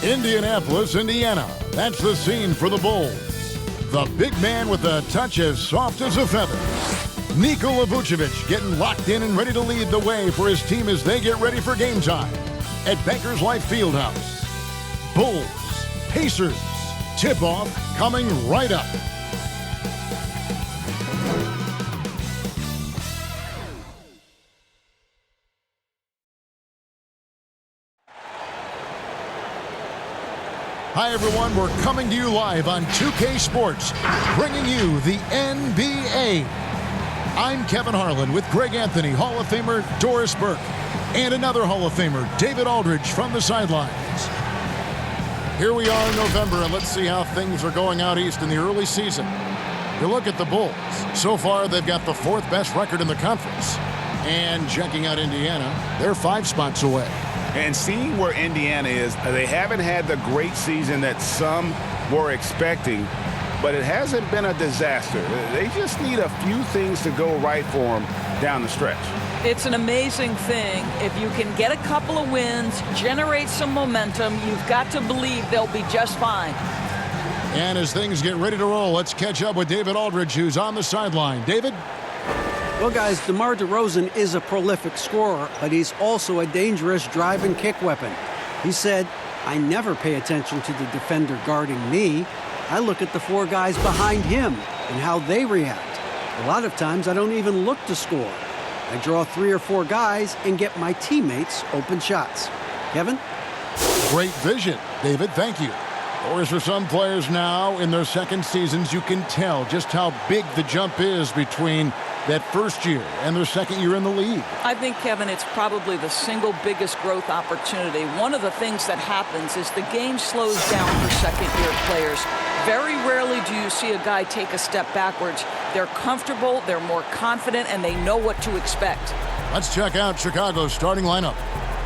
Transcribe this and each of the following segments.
Indianapolis, Indiana. That's the scene for the Bulls. The big man with a touch as soft as a feather. Nikola Vucevic getting locked in and ready to lead the way for his team as they get ready for game time at Bankers Life Fieldhouse. Bulls, Pacers, tip-off coming right up. Hi, everyone. We're coming to you live on 2K Sports, bringing you the NBA. I'm Kevin Harlan with Greg Anthony, Hall of Famer Doris Burke, and another Hall of Famer, David Aldridge, from the sidelines. Here we are in November, and let's see how things are going out east in the early season. You look at the Bulls. So far, they've got the 4th best record in the conference. And checking out Indiana, they're 5 spots away. And seeing where Indiana is, they haven't had the great season that some were expecting, but it hasn't been a disaster. They just need a few things to go right for them down the stretch. It's an amazing thing. If you can get a couple of wins, generate some momentum, you've got to believe they'll be just fine. And as things get ready to roll, let's catch up with David Aldridge, who's on the sideline. David? Well, guys, DeMar DeRozan is a prolific scorer, but he's also a dangerous drive and kick weapon. He said, "I never pay attention to the defender guarding me. I look at the 4 guys behind him and how they react. A lot of times I don't even look to score. I draw 3 or 4 guys and get my teammates open shots." Kevin? Great vision, David. Thank you. Or for some players now in their second seasons, you can tell just how big the jump is between that first year and their second year in the league. I think, Kevin, it's probably the single biggest growth opportunity. One of the things that happens is the game slows down for second-year players. Very rarely do you see a guy take a step backwards. They're comfortable, they're more confident, and they know what to expect. Let's check out Chicago's starting lineup.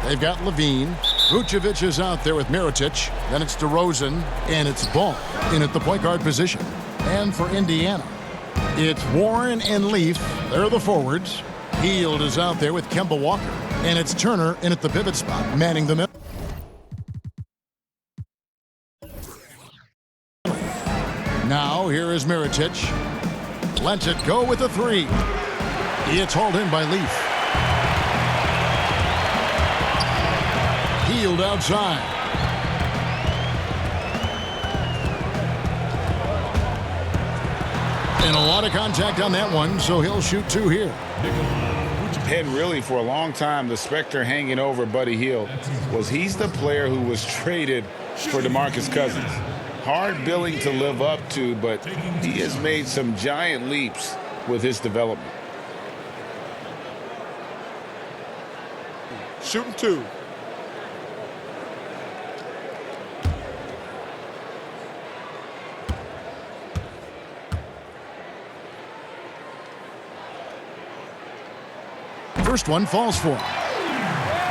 They've got Levine. Vucevic is out there with Mirotic. Then it's DeRozan, and it's Ball in at the point guard position. And for Indiana, it's Warren and Leaf. They're the forwards. Hield is out there with Kemba Walker. And it's Turner in at the pivot spot, manning the middle. Now here is Mirotic. Lets it go with a 3. It's hauled in by Leaf. Hield outside. And a lot of contact on that one, so he'll shoot 2 here. Had really for a long time the specter hanging over Buddy Hield was he's the player who was traded for DeMarcus Cousins. Hard billing to live up to, but he has made some giant leaps with his development. Shooting 2. First one falls for him.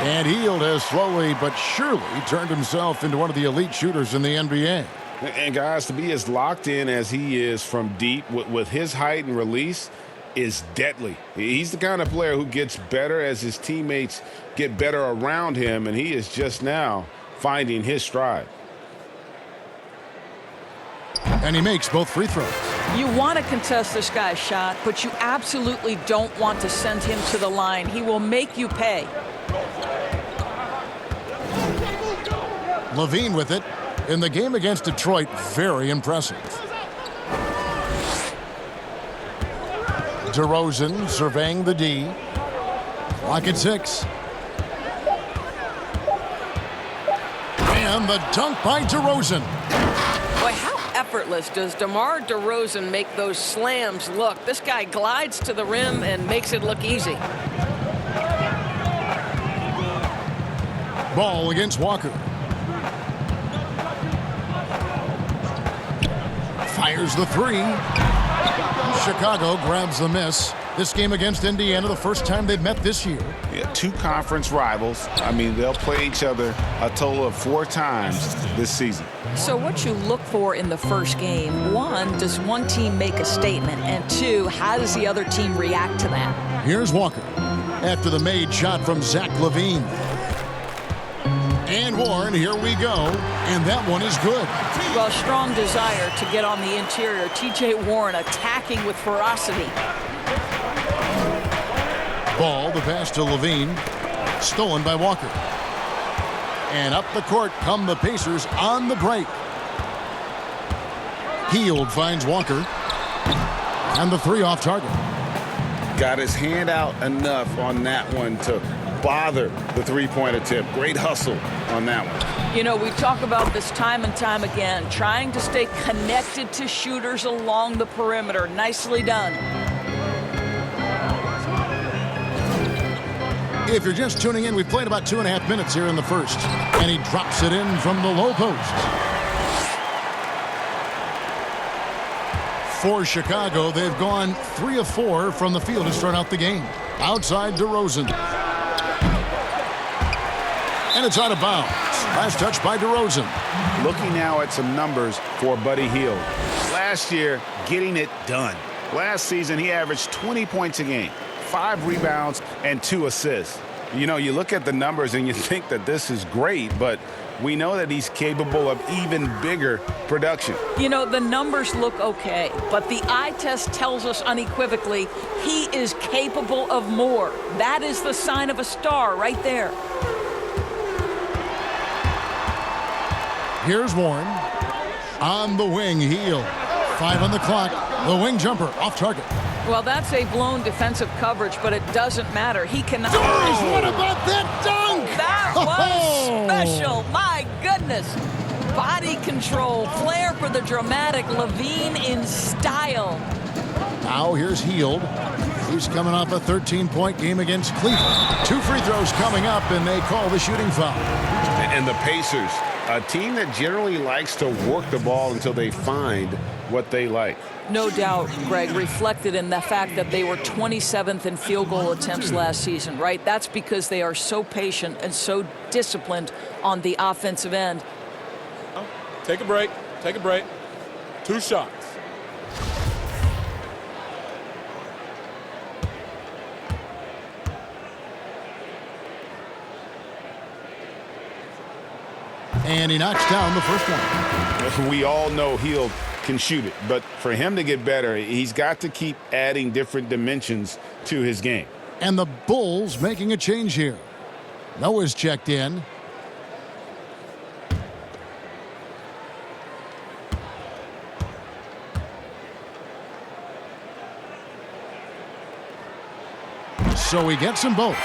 And Hield has slowly but surely turned himself into one of the elite shooters in the NBA. And guys, to be as locked in as he is from deep with his height and release is deadly. He's the kind of player who gets better as his teammates get better around him, and he is just now finding his stride. And he makes both free throws. You want to contest this guy's shot, but you absolutely don't want to send him to the line. He will make you pay. Levine with it. In the game against Detroit, very impressive. DeRozan surveying the D. Clock at 6. And the dunk by DeRozan. Boy, how effortless does DeMar DeRozan make those slams look? This guy glides to the rim and makes it look easy. Ball against Walker. Fires the 3. Chicago grabs the miss. This game against Indiana, the first time they've met this year. Yeah, 2 conference rivals. I mean, they'll play each other a total of 4 times this season. So what you look for in the first game, 1, does one team make a statement? And 2, how does the other team react to that? Here's Walker after the made shot from Zach LaVine. And Warren, here we go. And that one is good. Well, strong desire to get on the interior. T.J. Warren attacking with ferocity. Ball, the pass to Levine. Stolen by Walker. And up the court come the Pacers on the break. Hield finds Walker. And the three off target. Got his hand out enough on that one to bother the three-point attempt. Great hustle on that one. You know, we talk about this time and time again, trying to stay connected to shooters along the perimeter. Nicely done. If you're just tuning in, we've played about 2.5 minutes here in the first. And he drops it in from the low post. For Chicago, they've gone 3 of 4 from the field to start out the game. Outside DeRozan. And it's out of bounds. Last touch by DeRozan. Looking now at some numbers for Buddy Hield. Last year, getting it done. Last season, he averaged 20 points a game, 5 rebounds, and 2 assists. You know, you look at the numbers and you think that this is great, but we know that he's capable of even bigger production. You know, the numbers look okay, but the eye test tells us unequivocally he is capable of more. That is the sign of a star right there. Here's Warren. On the wing, Hield. 5 on the clock. The wing jumper off target. Well, that's a blown defensive coverage, but it doesn't matter. He cannot. Doris, what about that dunk? That was special. My goodness. Body control, flair for the dramatic. Levine in style. Now here's Hield. He's coming off a 13-point game against Cleveland. 2 free throws coming up, and they call the shooting foul. And the Pacers, a team that generally likes to work the ball until they find what they like. No doubt, Greg, reflected in the fact that they were 27th in field goal attempts last season, right? That's because they are so patient and so disciplined on the offensive end. Take a break. Take a break. 2 shots. And he knocks down the first one. We all know Hield can shoot it, but for him to get better, he's got to keep adding different dimensions to his game. And the Bulls making a change here. Noah's checked in. So he gets them both.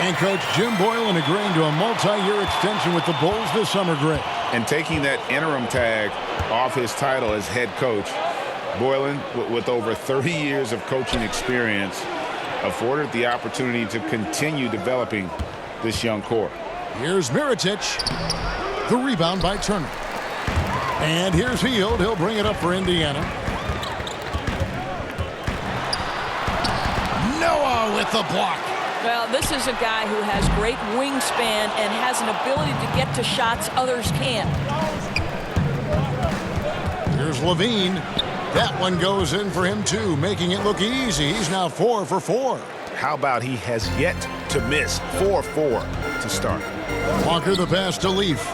And Coach Jim Boylen agreeing to a multi-year extension with the Bulls this summer, Greg. And taking that interim tag off his title as head coach, Boylen, with over 30 years of coaching experience, afforded the opportunity to continue developing this young core. Here's Mirotic. The rebound by Turner. And here's Hield. He'll bring it up for Indiana. Noah with the block. Well, this is a guy who has great wingspan and has an ability to get to shots others can't. Here's Levine. That one goes in for him, too, making it look easy. He's now 4 for 4. How about he has yet to miss 4-4 to start? Walker the pass to Leaf.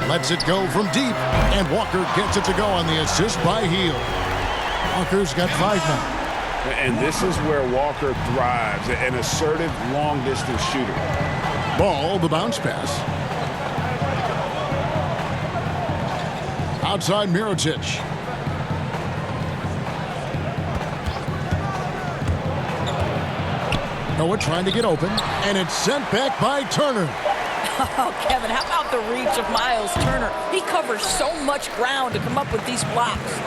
Lets it go from deep. And Walker gets it to go on the assist by Hield. Walker's got 5 now. And this is where Walker thrives, an assertive long-distance shooter. Ball, the bounce pass. Outside Mirotic. Noah trying to get open, and it's sent back by Turner. Oh, Kevin, how about the reach of Miles Turner? He covers so much ground to come up with these blocks.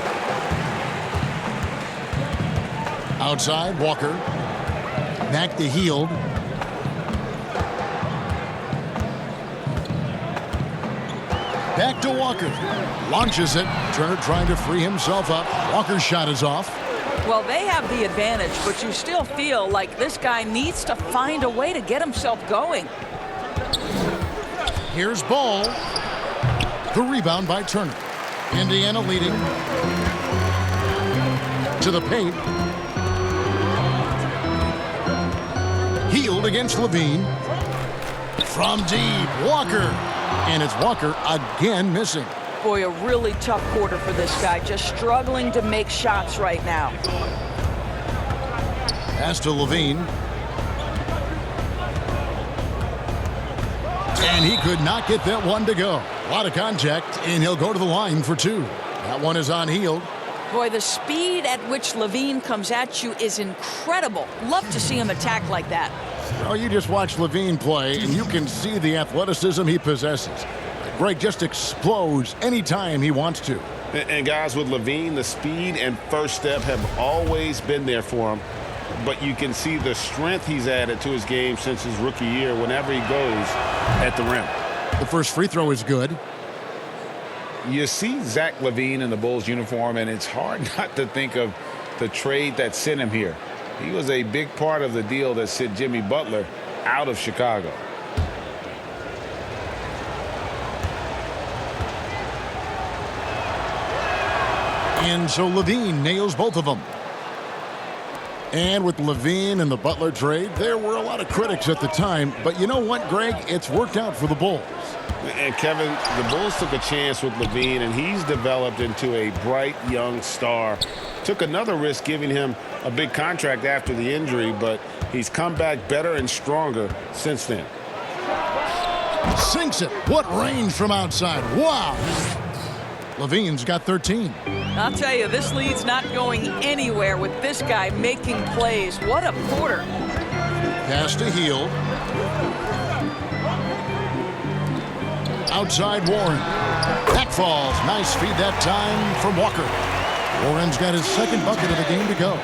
Outside, Walker. Back to Hield. Back to Walker. Launches it. Turner trying to free himself up. Walker's shot is off. Well, they have the advantage, but you still feel like this guy needs to find a way to get himself going. Here's Ball. The rebound by Turner. Indiana leading. To the paint. Hield against Levine. From deep, Walker. And it's Walker again missing. Boy, a really tough quarter for this guy. Just struggling to make shots right now. Pass to Levine. And he could not get that one to go. A lot of contact, and he'll go to the line for two. That one is unhealed. Boy, the speed at which Levine comes at you is incredible. Love to see him attack like that. Well, you just watch Levine play, and you can see the athleticism he possesses. Greg just explodes anytime he wants to. And guys, with Levine, the speed and first step have always been there for him. But you can see the strength he's added to his game since his rookie year whenever he goes at the rim. The first free throw is good. You see Zach LaVine in the Bulls uniform, and it's hard not to think of the trade that sent him here. He was a big part of the deal that sent Jimmy Butler out of Chicago. And so Levine nails both of them. And with Levine and the Butler trade, there were a lot of critics at the time. But you know what, Greg? It's worked out for the Bulls. And Kevin, the Bulls took a chance with Levine, and he's developed into a bright young star. Took another risk giving him a big contract after the injury, but he's come back better and stronger since then. Sinks it. What range from outside. Wow. Levine's got 13. I'll tell you, this lead's not going anywhere with this guy making plays. What a quarter. Pass to Hield. Outside Warren. That falls. Nice feed that time from Walker. Warren's got his second bucket of the game to go.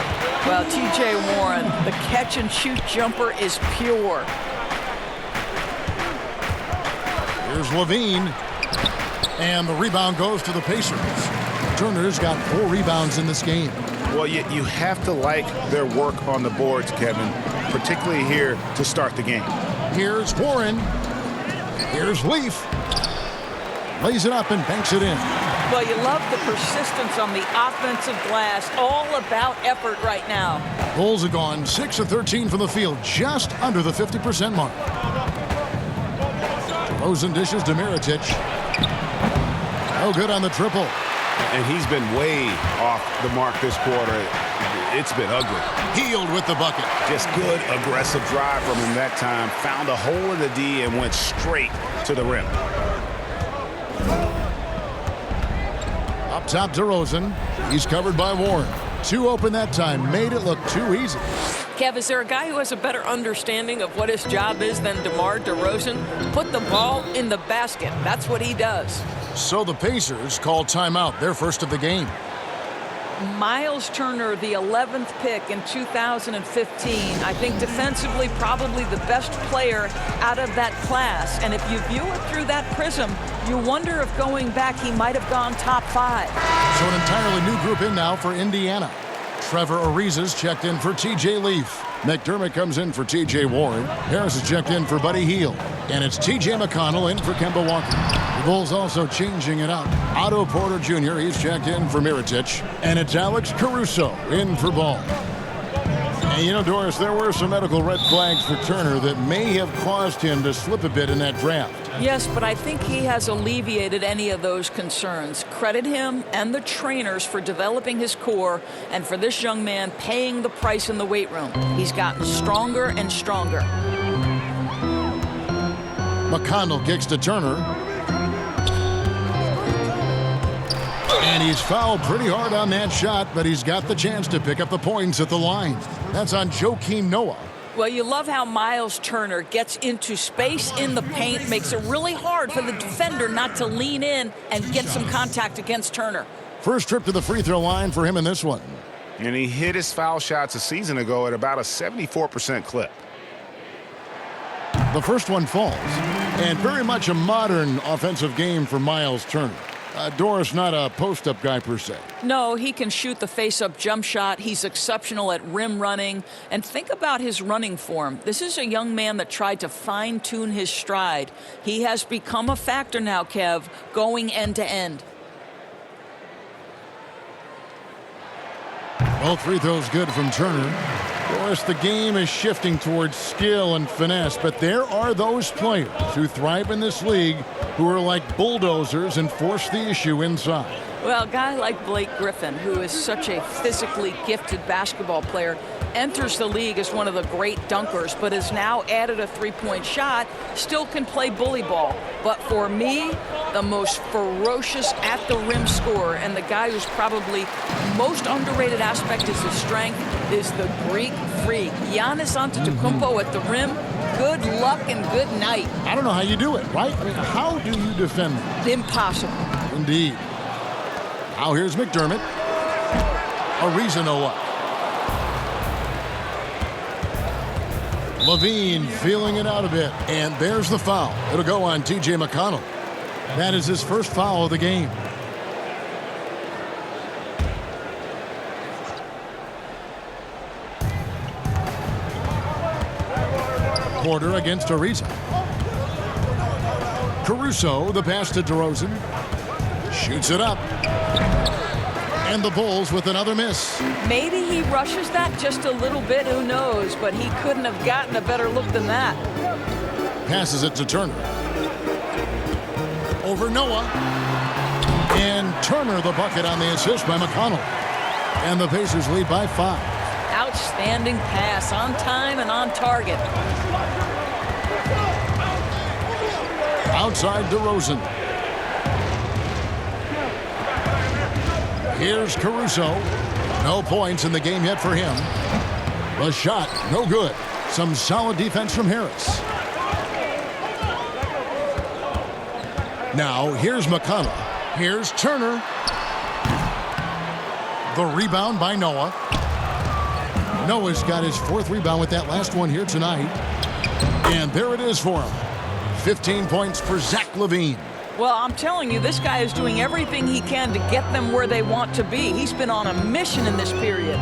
Well, T.J. Warren, the catch-and-shoot jumper is pure. Here's Levine. And the rebound goes to the Pacers. Turner's got 4 rebounds in this game. Well, you have to like their work on the boards, Kevin, particularly here to start the game. Here's Warren. Here's Leaf. Lays it up and banks it in. Well, you love the persistence on the offensive glass. All about effort right now. Bulls have gone 6 of 13 from the field, just under the 50% mark. Rosen dishes to Mirotic. No good on the triple. And he's been way off the mark this quarter. It's been ugly. Hield with the bucket. Just good, aggressive drive from him that time. Found a hole in the D and went straight to the rim. Up top to Rosen. He's covered by Warren. 2 open that time. Made it look too easy. Kev, is there a guy who has a better understanding of what his job is than DeMar DeRozan? Put the ball in the basket. That's what he does. So the Pacers call timeout, their first of the game. Miles Turner, the 11th pick in 2015. I think defensively probably the best player out of that class. And if you view it through that prism, you wonder if going back he might have gone top 5. So an entirely new group in now for Indiana. Trevor Ariza's checked in for T.J. Leaf. McDermott comes in for T.J. Warren. Harris is checked in for Buddy Hield. And it's T.J. McConnell in for Kemba Walker. The Bulls also changing it up. Otto Porter Jr., he's checked in for Mirotic. And it's Alex Caruso in for Ball. And you know, Doris, there were some medical red flags for Turner that may have caused him to slip a bit in that draft. Yes, but I think he has alleviated any of those concerns. Credit him and the trainers for developing his core and for this young man paying the price in the weight room. He's gotten stronger and stronger. McConnell kicks to Turner. And he's fouled pretty hard on that shot, but he's got the chance to pick up the points at the line. That's on Joakim Noah. Well, you love how Miles Turner gets into space in the paint, makes it really hard for the defender not to lean in and get some contact against Turner. First trip to the free throw line for him in this one. And he hit his foul shots a season ago at about a 74% clip. The first one falls. And very much a modern offensive game for Miles Turner. Doris, not a post-up guy per se. No, he can shoot the face-up jump shot. He's exceptional at rim running. And think about his running form. This is a young man that tried to fine-tune his stride. He has become a factor now, Kev, going end-to-end. Both free throws good from Turner. Doris, the game is shifting towards skill and finesse, but there are those players who thrive in this league who are like bulldozers and force the issue inside. Well, a guy like Blake Griffin, who is such a physically gifted basketball player, enters the league as one of the great dunkers, but has now added a three-point shot, still can play bully ball. But for me, the most ferocious at-the-rim scorer and the guy who's probably most underrated aspect is his strength is the Greek freak. Giannis Antetokounmpo at the rim. Good luck and good night. I don't know how you do it, right? I mean, how do you defend that? Impossible. Indeed. Now here's McDermott. Ariza Noah. Levine feeling it out a bit. And there's the foul. It'll go on T.J. McConnell. That is his first foul of the game. Porter against Ariza. Caruso, the pass to DeRozan. Shoots it up. And the Bulls with another miss. Maybe he rushes that just a little bit, who knows, but he couldn't have gotten a better look than that. Passes it to Turner. Over Noah. And Turner the bucket on the assist by McConnell. And the Pacers lead by 5. Outstanding pass, on time and on target. Outside DeRozan. Here's Caruso. No points in the game yet for him. The shot, no good. Some solid defense from Harris. Now, here's McConnell. Here's Turner. The rebound by Noah. Noah's got his 4th rebound with that last one here tonight. And there it is for him. 15 points for Zach LaVine. Well, I'm telling you, this guy is doing everything he can to get them where they want to be. He's been on a mission in this period.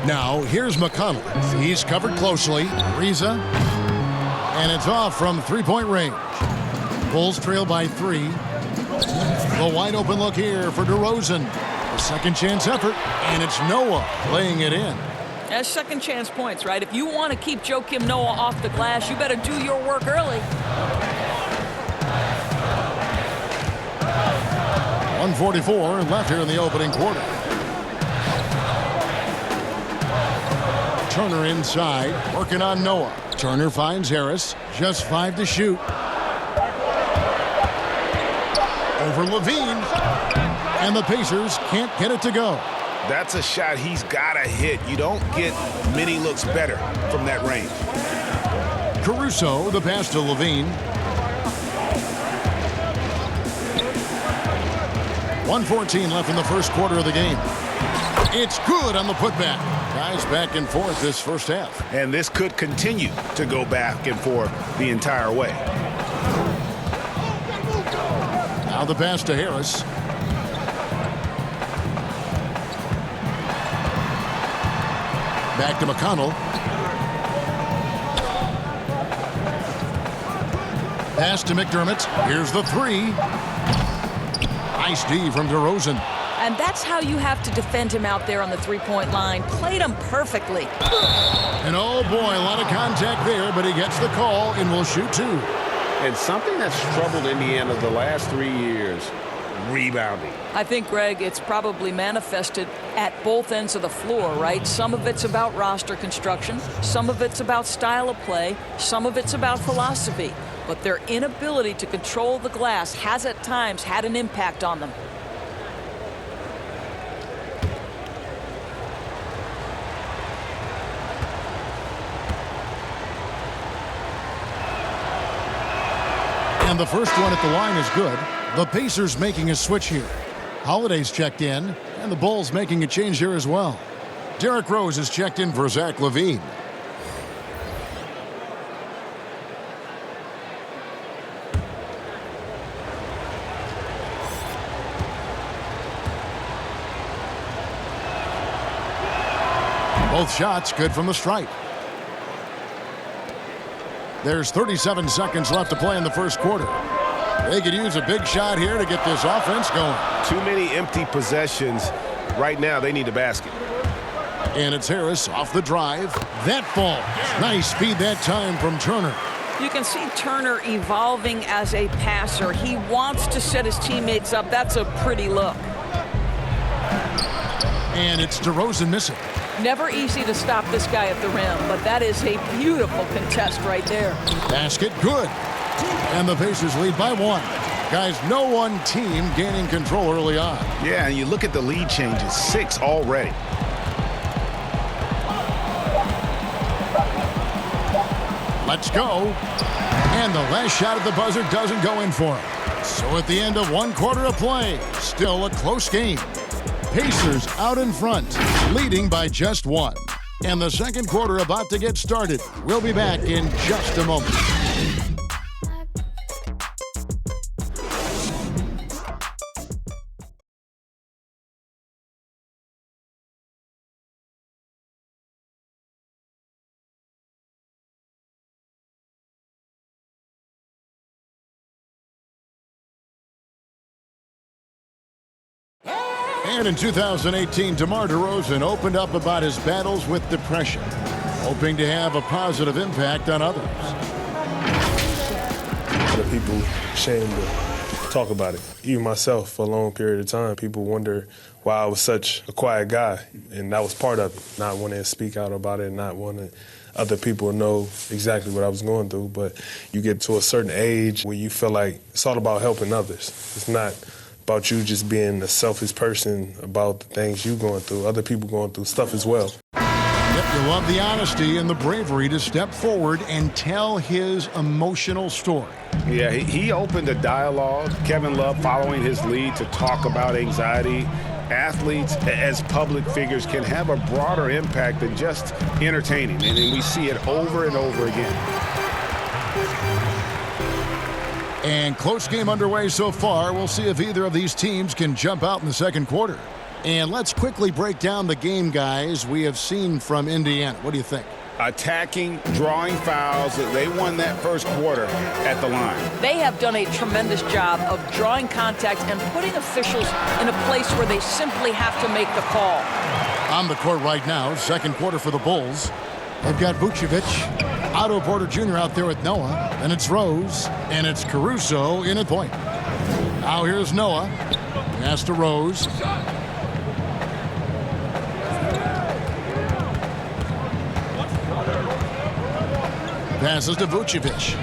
Now, here's McConnell. He's covered closely. Ariza. And it's off from three-point range. Bulls trail by 3. The wide open look here for DeRozan. A second chance effort, and it's Noah laying it in. That's second chance points, right? If you want to keep Joakim Noah off the glass, you better do your work early. 1:44 left here in the opening quarter. Turner inside, working on Noah. Turner finds Harris. Just 5 to shoot. Over Levine. And the Pacers can't get it to go. That's a shot he's got to hit. You don't get many looks better from that range. Caruso, the pass to Levine. 1:14 left in the first quarter of the game. It's good on the putback. Guys back and forth this first half. And this could continue to go back and forth the entire way. Now the pass to Harris. Back to McConnell. Pass to McDermott. Here's the 3. Nice D from DeRozan. And that's how you have to defend him out there on the three-point line. Played him perfectly. And oh boy, a lot of contact there, but he gets the call and will shoot 2. And something that's troubled Indiana the last 3 years, rebounding. I think, Greg, it's probably manifested at both ends of the floor, right? Some of it's about roster construction. Some of it's about style of play. Some of it's about philosophy. But their inability to control the glass has at times had an impact on them. And the first one at the line is good. The Pacers making a switch here. Holiday's checked in, and the Bulls making a change here as well. Derrick Rose is checked in for Zach LaVine. Both shots good from the stripe. There's 37 seconds left to play in the first quarter. They could use a big shot here to get this offense going. Too many empty possessions right now they need a basket. And it's Harris off the drive. That falls. Nice speed that time from Turner. You can see Turner evolving as a passer. He wants to set his teammates up. That's a pretty look. And it's DeRozan missing. Never easy to stop this guy at the rim, but that is a beautiful contest right there. Basket good. And the Pacers lead by 1. Guys, no one team gaining control early on. Yeah, and you look at the lead changes, 6 already. Let's go. And the last shot at the buzzer doesn't go in for him. So at the end of 1 quarter of play, still a close game. Pacers out in front, leading by just 1. And the second quarter about to get started. We'll be back in just a moment. And in 2018, DeMar DeRozan opened up about his battles with depression, hoping to have a positive impact on others. A lot of people ashamed to talk about it. Even myself, for a long period of time, people wonder why I was such a quiet guy, and that was part of it, not wanting to speak out about it, not wanting other people to know exactly what I was going through. But you get to a certain age where you feel like it's all about helping others. It's not about you just being a selfish person about the things you're going through. Other people going through stuff as well. Yep, you love the honesty and the bravery to step forward and tell his emotional story. Yeah, he opened a dialogue. Kevin Love following his lead to talk about anxiety. Athletes as public figures can have a broader impact than just entertaining, and we see it over and over again. And close game underway so far. We'll see if either of these teams can jump out in the second quarter. And let's quickly break down the game, guys, we have seen from Indiana. What do you think? Attacking, drawing fouls. They won that first quarter at the line. They have done a tremendous job of drawing contact and putting officials in a place where they simply have to make the call. On the court right now, second quarter for the Bulls. They've got Vucevic, Otto Porter Jr. out there with Noah, and it's Rose, and it's Caruso in at point. Now here's Noah. Pass to Rose. Passes to Vucevic.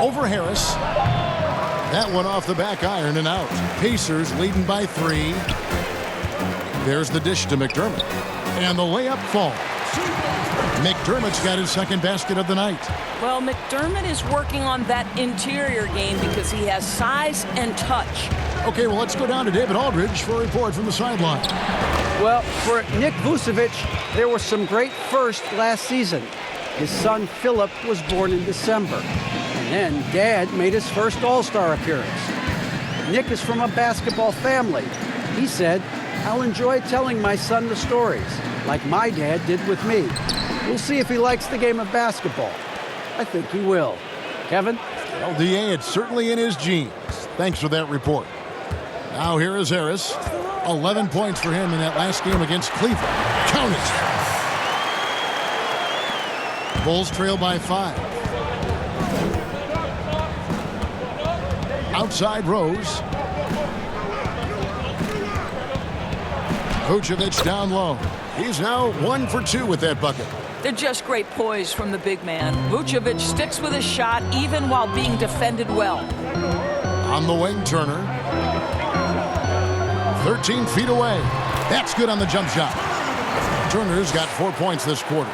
Over Harris. That one off the back iron and out. Pacers leading by 3. There's the dish to McDermott. And the layup falls. McDermott's got his second basket of the night. Well, McDermott is working on that interior game because he has size and touch. Okay, well, let's go down to David Aldridge for a report from the sideline. Well, for Nick Vucevic, there were some great firsts last season. His son Philip was born in December. And then Dad made his first All-Star appearance. Nick is from a basketball family. He said, "I'll enjoy telling my son the stories, like my dad did with me. We'll see if he likes the game of basketball. I think he will." Kevin? LDA, it's certainly in his genes. Thanks for that report. Now here is Harris. 11 points for him in that last game against Cleveland. Count it. Bulls trail by 5. Outside Rose. Vucevic down low. He's now 1 for 2 with that bucket. They're just great poise from the big man. Vucevic sticks with his shot even while being defended well. On the wing, Turner. 13 feet away. That's good on the jump shot. Turner's got 4 points this quarter.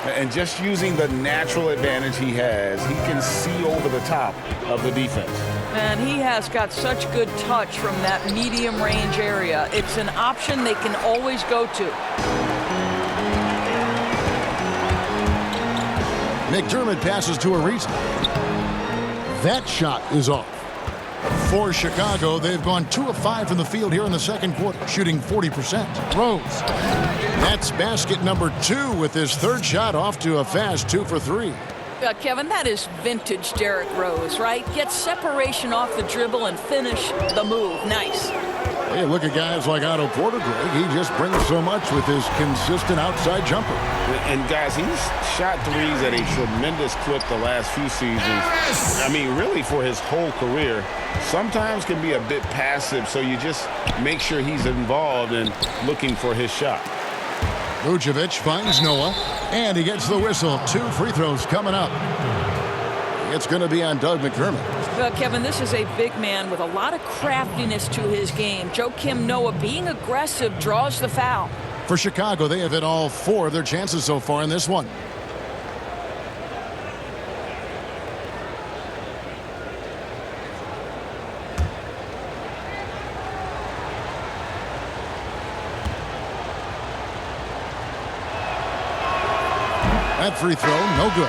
And just using the natural advantage he has, he can see over the top of the defense. And he has got such good touch from that medium range area. It's an option they can always go to. McDermott passes to Ariza. That shot is off. For Chicago, they've gone 2 of 5 from the field here in the second quarter, shooting 40%. Rose. That's basket number 2 with his third shot off to a fast 2 for 3. Kevin, that is vintage Derrick Rose, right? Get separation off the dribble and finish the move. Nice. Well, you look at guys like Otto Porter, Greg. He just brings so much with his consistent outside jumper. And guys, he's shot threes at a tremendous clip the last few seasons. I mean, really for his whole career. Sometimes can be a bit passive, so you just make sure he's involved and looking for his shot. Vucevic finds Noah, and he gets the whistle. 2 free throws coming up. It's going to be on Doug McDermott. Well, Kevin, this is a big man with a lot of craftiness to his game. Joakim Noah, being aggressive, draws the foul. For Chicago, they have hit all 4 of their chances so far in this one. That free throw, no good.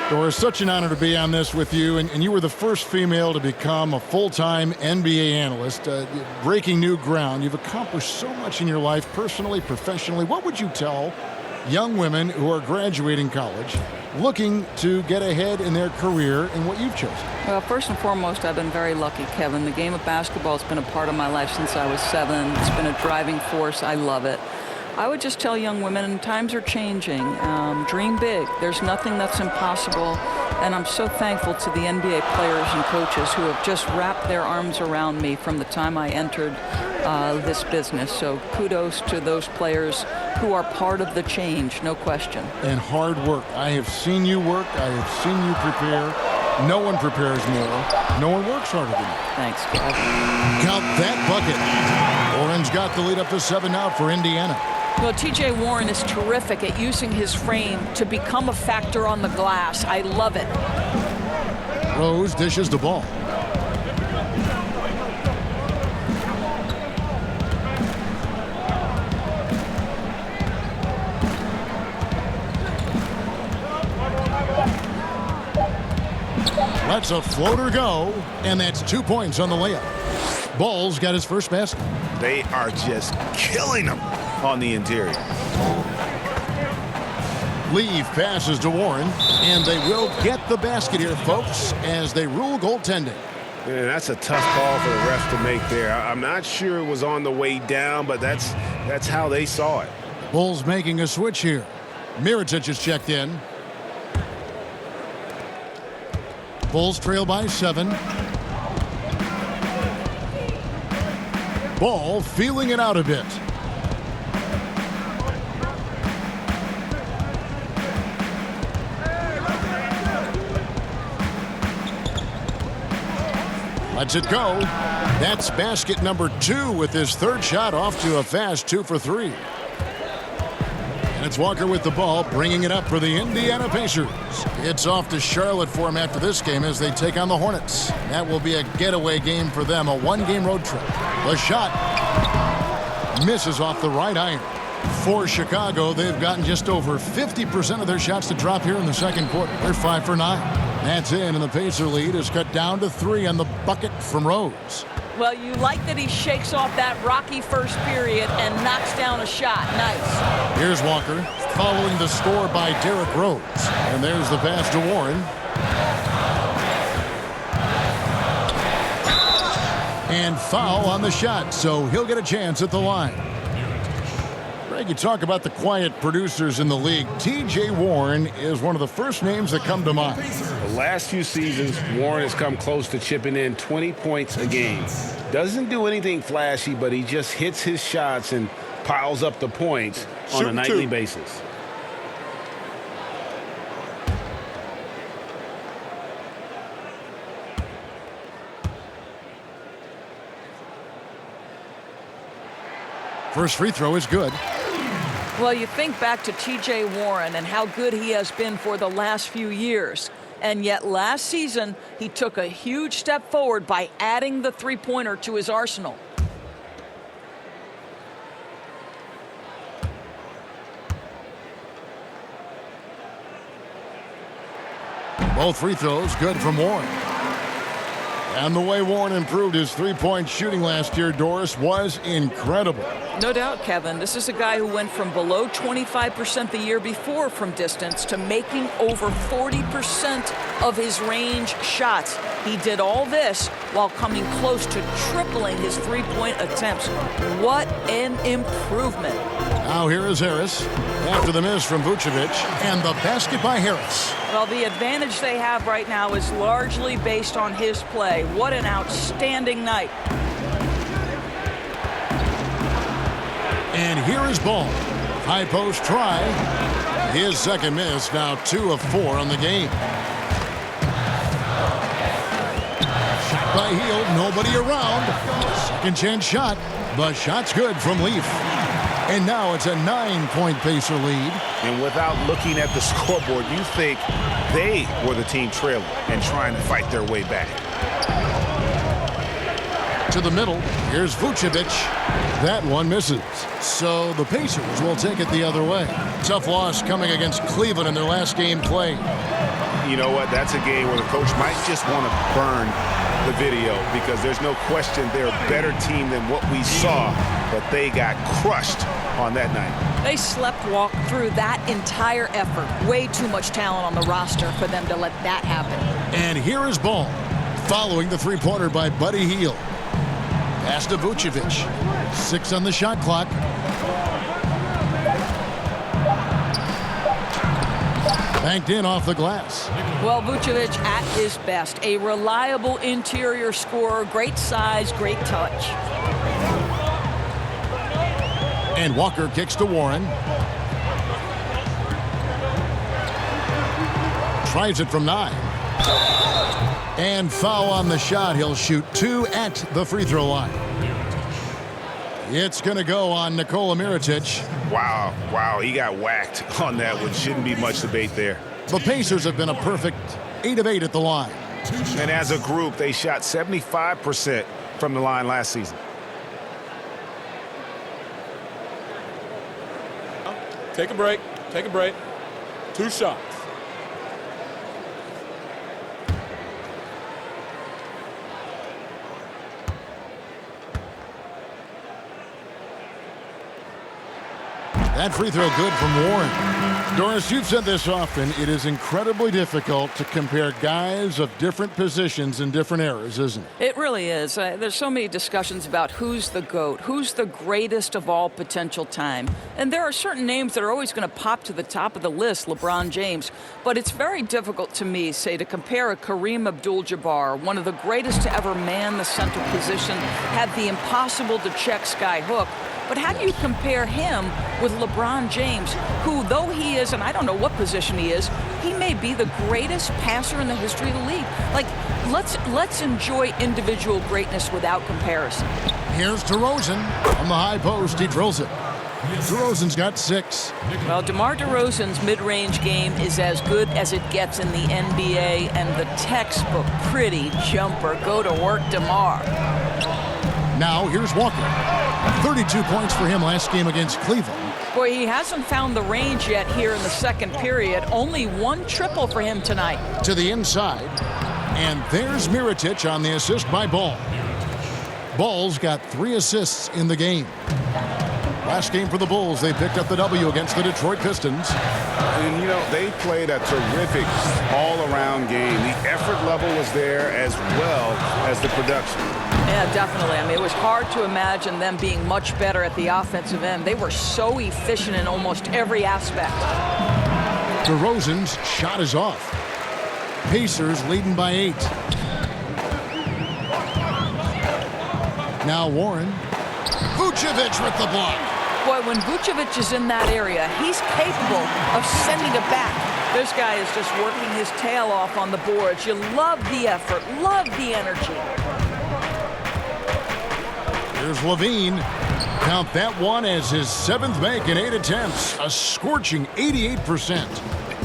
Doris, such an honor to be on this with you, and you were the first female to become a full-time NBA analyst, breaking new ground. You've accomplished so much in your life, personally, professionally. What would you tell young women who are graduating college, looking to get ahead in their career in what you've chosen? Well, first and foremost, I've been very lucky, Kevin. The game of basketball has been a part of my life since I was 7. It's been a driving force. I love it. I would just tell young women, times are changing. Dream big. There's nothing that's impossible. And I'm so thankful to the NBA players and coaches who have just wrapped their arms around me from the time I entered this business. So kudos to those players who are part of the change, no question. And hard work. I have seen you work. I have seen you prepare. No one prepares more. No one works harder than you. Thanks, Kev. Count that bucket. Warren's got the lead up to 7 now for Indiana. Well, T.J. Warren is terrific at using his frame to become a factor on the glass. I love it. Rose dishes the ball. Lets a floater go, and that's 2 points on the layup. Ball's got his first basket. They are just killing him on the interior. Leave passes to Warren, and they will get the basket here, folks, as they rule goaltending. Man, that's a tough call for the refs to make there. I'm not sure it was on the way down, but that's how they saw it. Bulls making a switch here. Mirotic is checked in. Bulls trail by 7. Ball feeling it out a bit. Lets it go. That's basket number 2 with his 3rd shot, off to a fast 2 for 3. And it's Walker with the ball, bringing it up for the Indiana Pacers. It's off to Charlotte for him after this game as they take on the Hornets. That will be a getaway game for them, a 1-game road trip. The shot misses off the right iron. For Chicago, they've gotten just over 50% of their shots to drop here in the second quarter. They're 5 for 9. That's in, and the Pacer lead is cut down to 3 on the bucket from Rose. Well, you like that he shakes off that rocky first period and knocks down a shot. Nice. Here's Walker following the score by Derrick Rose. And there's the pass to Warren. And foul on the shot, so he'll get a chance at the line. Greg, you talk about the quiet producers in the league. T.J. Warren is one of the first names that come to mind. The last few seasons, Warren has come close to chipping in 20 points a game. Doesn't do anything flashy, but he just hits his shots and piles up the points on a nightly basis. First free throw is good. Well, you think back to T.J. Warren and how good he has been for the last few years. And yet last season, he took a huge step forward by adding the three-pointer to his arsenal. Both free throws good from Warren. And the way Warren improved his three-point shooting last year, Doris, was incredible. No doubt, Kevin. This is a guy who went from below 25% the year before from distance to making over 40% of his range shots. He did all this while coming close to tripling his three-point attempts. What an improvement. Now here is Harris after the miss from Vucevic, and the basket by Harris. Well, the advantage they have right now is largely based on his play. What an outstanding night. And here is Ball. High post try. His second miss, now 2 of 4 on the game. Shot by Hield, nobody around. Second chance shot, but shot's good from Leaf. And now it's a 9-point Pacer lead. And without looking at the scoreboard, you think they were the team trailing and trying to fight their way back. To the middle, here's Vucevic. That one misses. So the Pacers will take it the other way. Tough loss coming against Cleveland in their last game played. You know what? That's a game where the coach might just want to burn the video because there's no question they're a better team than what we saw, but they got crushed on that night. They sleepwalk through that entire effort. Way too much talent on the roster for them to let that happen. And here is Ball, following the three-pointer by Buddy Hield. Pass to Vucevic. 6 on the shot clock. Banked in off the glass. Well, Vucevic at his best. A reliable interior scorer. Great size, great touch. And Walker kicks to Warren. Tries it from 9. And foul on the shot. He'll shoot 2 at the free throw line. It's going to go on Nikola Mirotic. Wow, he got whacked on that one. Shouldn't be much debate there. The Pacers have been a perfect 8 of 8 at the line. And as a group, they shot 75% from the line last season. Take a break. Take a break. 2 shots. That free throw good from Warren. Doris, you've said this often. It is incredibly difficult to compare guys of different positions in different eras, isn't it? It really is. There's so many discussions about who's the GOAT, who's the greatest of all potential time. And there are certain names that are always going to pop to the top of the list, LeBron James. But it's very difficult to me, say, to compare a Kareem Abdul-Jabbar, one of the greatest to ever man the center position, had the impossible to check sky hook. But how do you compare him with LeBron James, who, though he is, and I don't know what position he is, he may be the greatest passer in the history of the league. Like, let's enjoy individual greatness without comparison. Here's DeRozan on the high post. He drills it. DeRozan's got 6. Well, DeMar DeRozan's mid-range game is as good as it gets in the NBA, and the textbook pretty jumper. Go to work, DeMar. Now here's Walker. 32 points for him last game against Cleveland. Boy, he hasn't found the range yet here in the second period. Only 1 triple for him tonight. To the inside. And there's Mirotic on the assist by Ball. Ball's got 3 assists in the game. Last game for the Bulls, they picked up the W against the Detroit Pistons. And, you know, they played a terrific all-around game. The effort level was there as well as the production. Yeah, definitely. I mean, it was hard to imagine them being much better at the offensive end. They were so efficient in almost every aspect. DeRozan's shot is off. Pacers leading by 8. Now Warren. Vucevic with the block. Boy, when Vucevic is in that area, he's capable of sending it back. This guy is just working his tail off on the boards. You love the effort, love the energy. Here's Levine. Count that one as his 7th make in 8 attempts. A scorching 88%.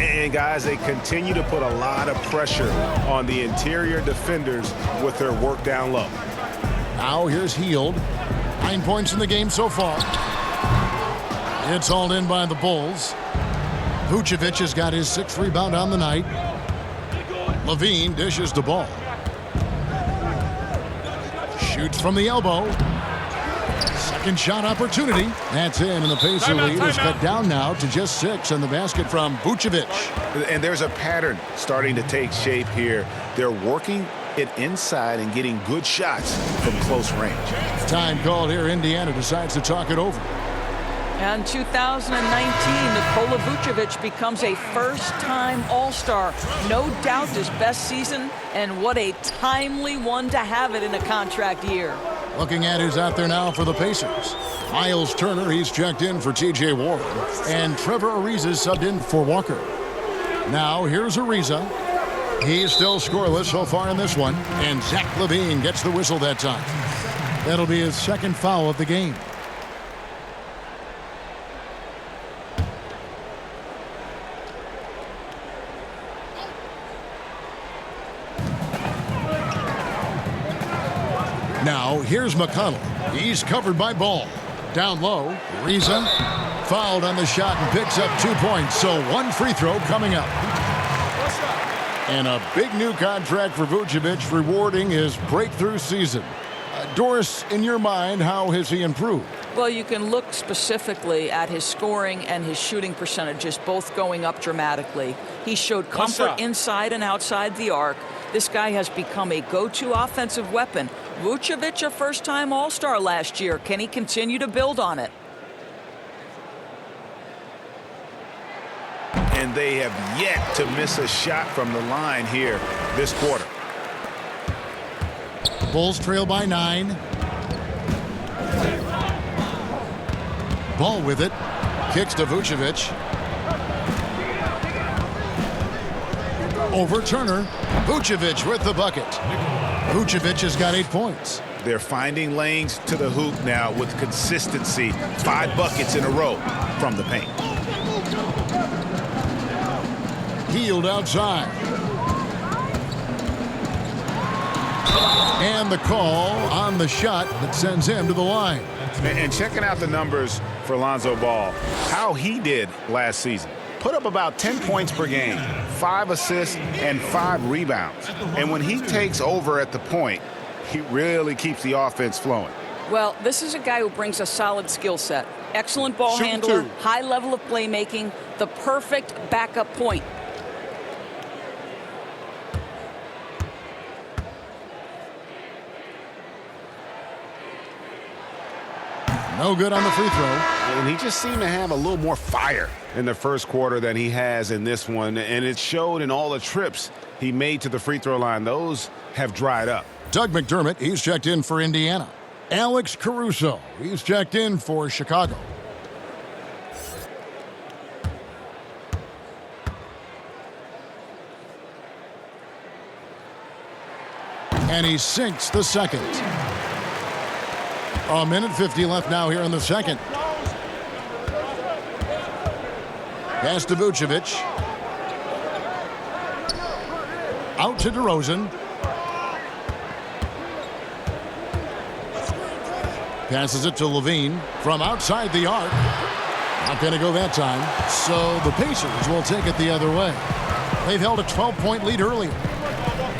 And, guys, they continue to put a lot of pressure on the interior defenders with their work down low. Now here's Hield. 9 points in the game so far. It's hauled in by the Bulls. Vucevic has got his 6th rebound on the night. Levine dishes the ball. Shoots from the elbow. Second shot opportunity. That's in, and the Pacer lead is cut down now to just 6 in the basket from Vucevic. And there's a pattern starting to take shape here. They're working it inside and getting good shots from close range. Time called here. Indiana decides to talk it over. And 2019, Nikola Vucevic becomes a first-time All-Star. No doubt his best season, and what a timely one to have it in a contract year. Looking at who's out there now for the Pacers. Miles Turner, he's checked in for T.J. Warren. And Trevor Ariza subbed in for Walker. Now, here's Ariza. He's still scoreless so far in this one. And Zach LaVine gets the whistle that time. That'll be his second foul of the game. Now, here's McConnell. He's covered by Ball. Down low, Ariza fouled on the shot and picks up 2 points. So one free throw coming up. And a big new contract for Vucevic, rewarding his breakthrough season. Doris, in your mind, how has he improved? Well, you can look specifically at his scoring and his shooting percentages, both going up dramatically. He showed comfort inside and outside the arc. This guy has become a go-to offensive weapon. Vucevic, a first-time All-Star last year. Can he continue to build on it? And they have yet to miss a shot from the line here this quarter. Bulls trail by 9. Ball with it. Kicks to Vucevic. Over Turner. Vucevic with the bucket. Vucevic has got 8 points. They're finding lanes to the hoop now with consistency. 5 buckets in a row from the paint. Hield outside. And the call on the shot that sends him to the line. And checking out the numbers for Lonzo Ball, how he did last season. Put up about 10 points per game, 5 assists, and 5 rebounds. And when he takes over at the point, he really keeps the offense flowing. Well, this is a guy who brings a solid skill set. Excellent ball handler, high level of playmaking, the perfect backup point. No good on the free throw. And he just seemed to have a little more fire in the first quarter than he has in this one. And it showed in all the trips he made to the free throw line. Those have dried up. Doug McDermott, he's checked in for Indiana. Alex Caruso, he's checked in for Chicago. And he sinks the second. A minute 50 left now here in the second. Pass to Vucevic. Out to DeRozan. Passes it to LaVine from outside the arc. Not going to go that time. So the Pacers will take it the other way. They've held a 12-point lead earlier.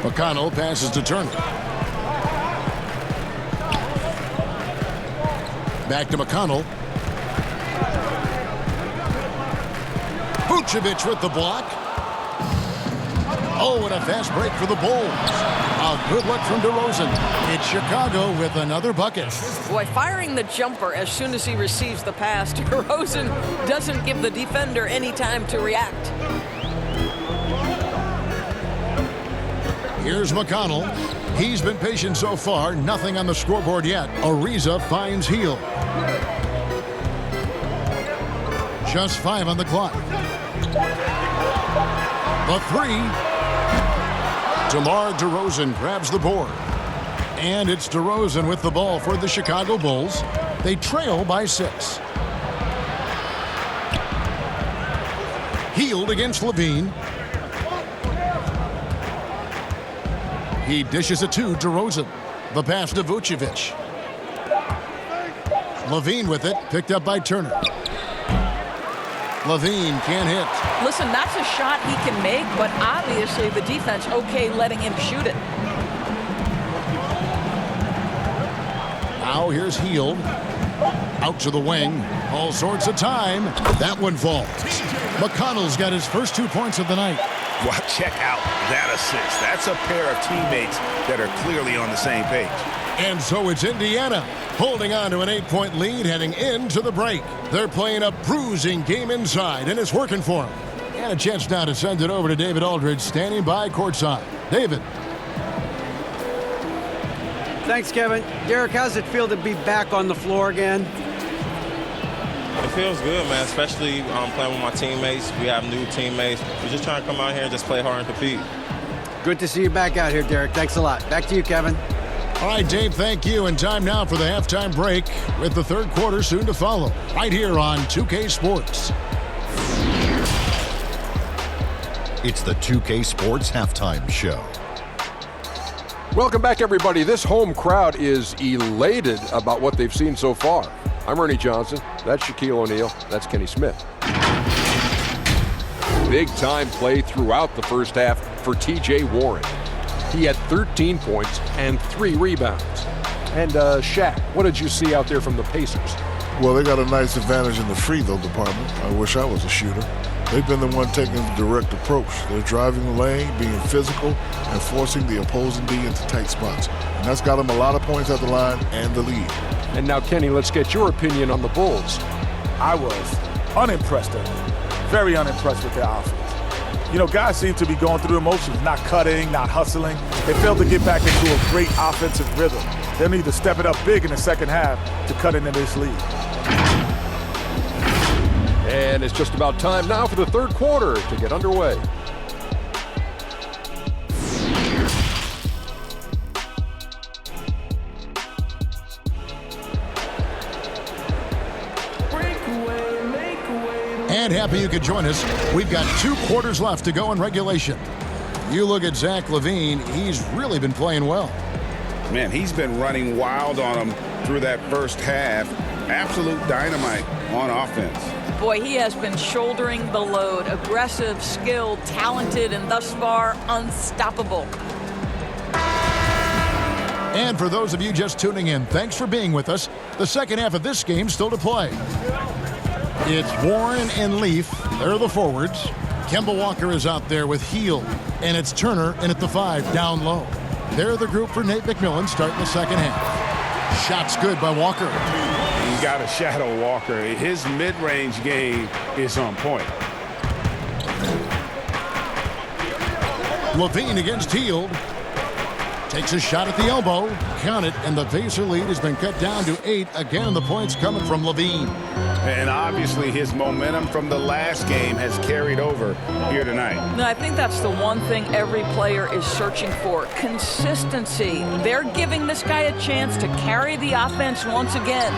McConnell passes to Turner. Back to McConnell. Vucevic with the block. Oh, and a fast break for the Bulls. A good look from DeRozan. It's Chicago with another bucket. Boy, firing the jumper as soon as he receives the pass. DeRozan doesn't give the defender any time to react. Here's McConnell. He's been patient so far. Nothing on the scoreboard yet. Ariza finds Hield. Just 5 on the clock. The 3. DeMar DeRozan grabs the board. And it's DeRozan with the ball for the Chicago Bulls. They trail by 6. Hield against LaVine. He dishes it to DeRozan. The pass to Vucevic. LaVine with it, picked up by Turner. LaVine can't hit. Listen, that's a shot he can make, but obviously the defense okay letting him shoot it. Now here's Hield. Out to the wing. All sorts of time. That one falls. McConnell's got his first 2 points of the night. Well, check out that assist. That's a pair of teammates that are clearly on the same page. And so it's Indiana holding on to an 8-point lead heading into the break. They're playing a bruising game inside, and it's working for them. And a chance now to send it over to David Aldridge, standing by courtside. David. Thanks, Kevin. Derek, how's it feel to be back on the floor again? It feels good, man, especially playing with my teammates. We have new teammates. We're just trying to come out here and just play hard and compete. Good to see you back out here, Derek. Thanks a lot. Back to you, Kevin. All right, Dave, thank you. And time now for the halftime break with the third quarter soon to follow right here on 2K Sports. It's the 2K Sports Halftime Show. Welcome back, everybody. This home crowd is elated about what they've seen so far. I'm Ernie Johnson. That's Shaquille O'Neal. That's Kenny Smith. Big-time play throughout the first half for T.J. Warren. He had 13 points and 3 rebounds. And Shaq, what did you see out there from the Pacers? Well, they got a nice advantage in the free throw department. I wish I was a shooter. They've been the one taking the direct approach. They're driving the lane, being physical, and forcing the opposing D into tight spots. And that's got them a lot of points at the line and the lead. And now, Kenny, let's get your opinion on the Bulls. I was unimpressed with them. Very unimpressed with their offense. You know, guys seem to be going through the motions, not cutting, not hustling. They failed to get back into a great offensive rhythm. They'll need to step it up big in the second half to cut into this lead. And it's just about time now for the third quarter to get underway. And happy you could join us. We've got 2 quarters left to go in regulation. You look at Zach LaVine, he's really been playing well. Man, he's been running wild on him through that first half. Absolute dynamite on offense. Boy, he has been shouldering the load. Aggressive, skilled, talented, and thus far unstoppable. And for those of you just tuning in, thanks for being with us. The second half of this game still to play. It's Warren and Leaf. They're the forwards. Kemba Walker is out there with Hield. And it's Turner in at the 5 down low. They're the group for Nate McMillan starting the second half. Shot's good by Walker. You got to shadow Walker. His mid-range game is on point. LaVine against Hield. Takes a shot at the elbow. Count it, and the Pacer lead has been cut down to 8. Again, the points coming from LaVine. And obviously his momentum from the last game has carried over here tonight. No, I think that's the one thing every player is searching for. Consistency. They're giving this guy a chance to carry the offense once again.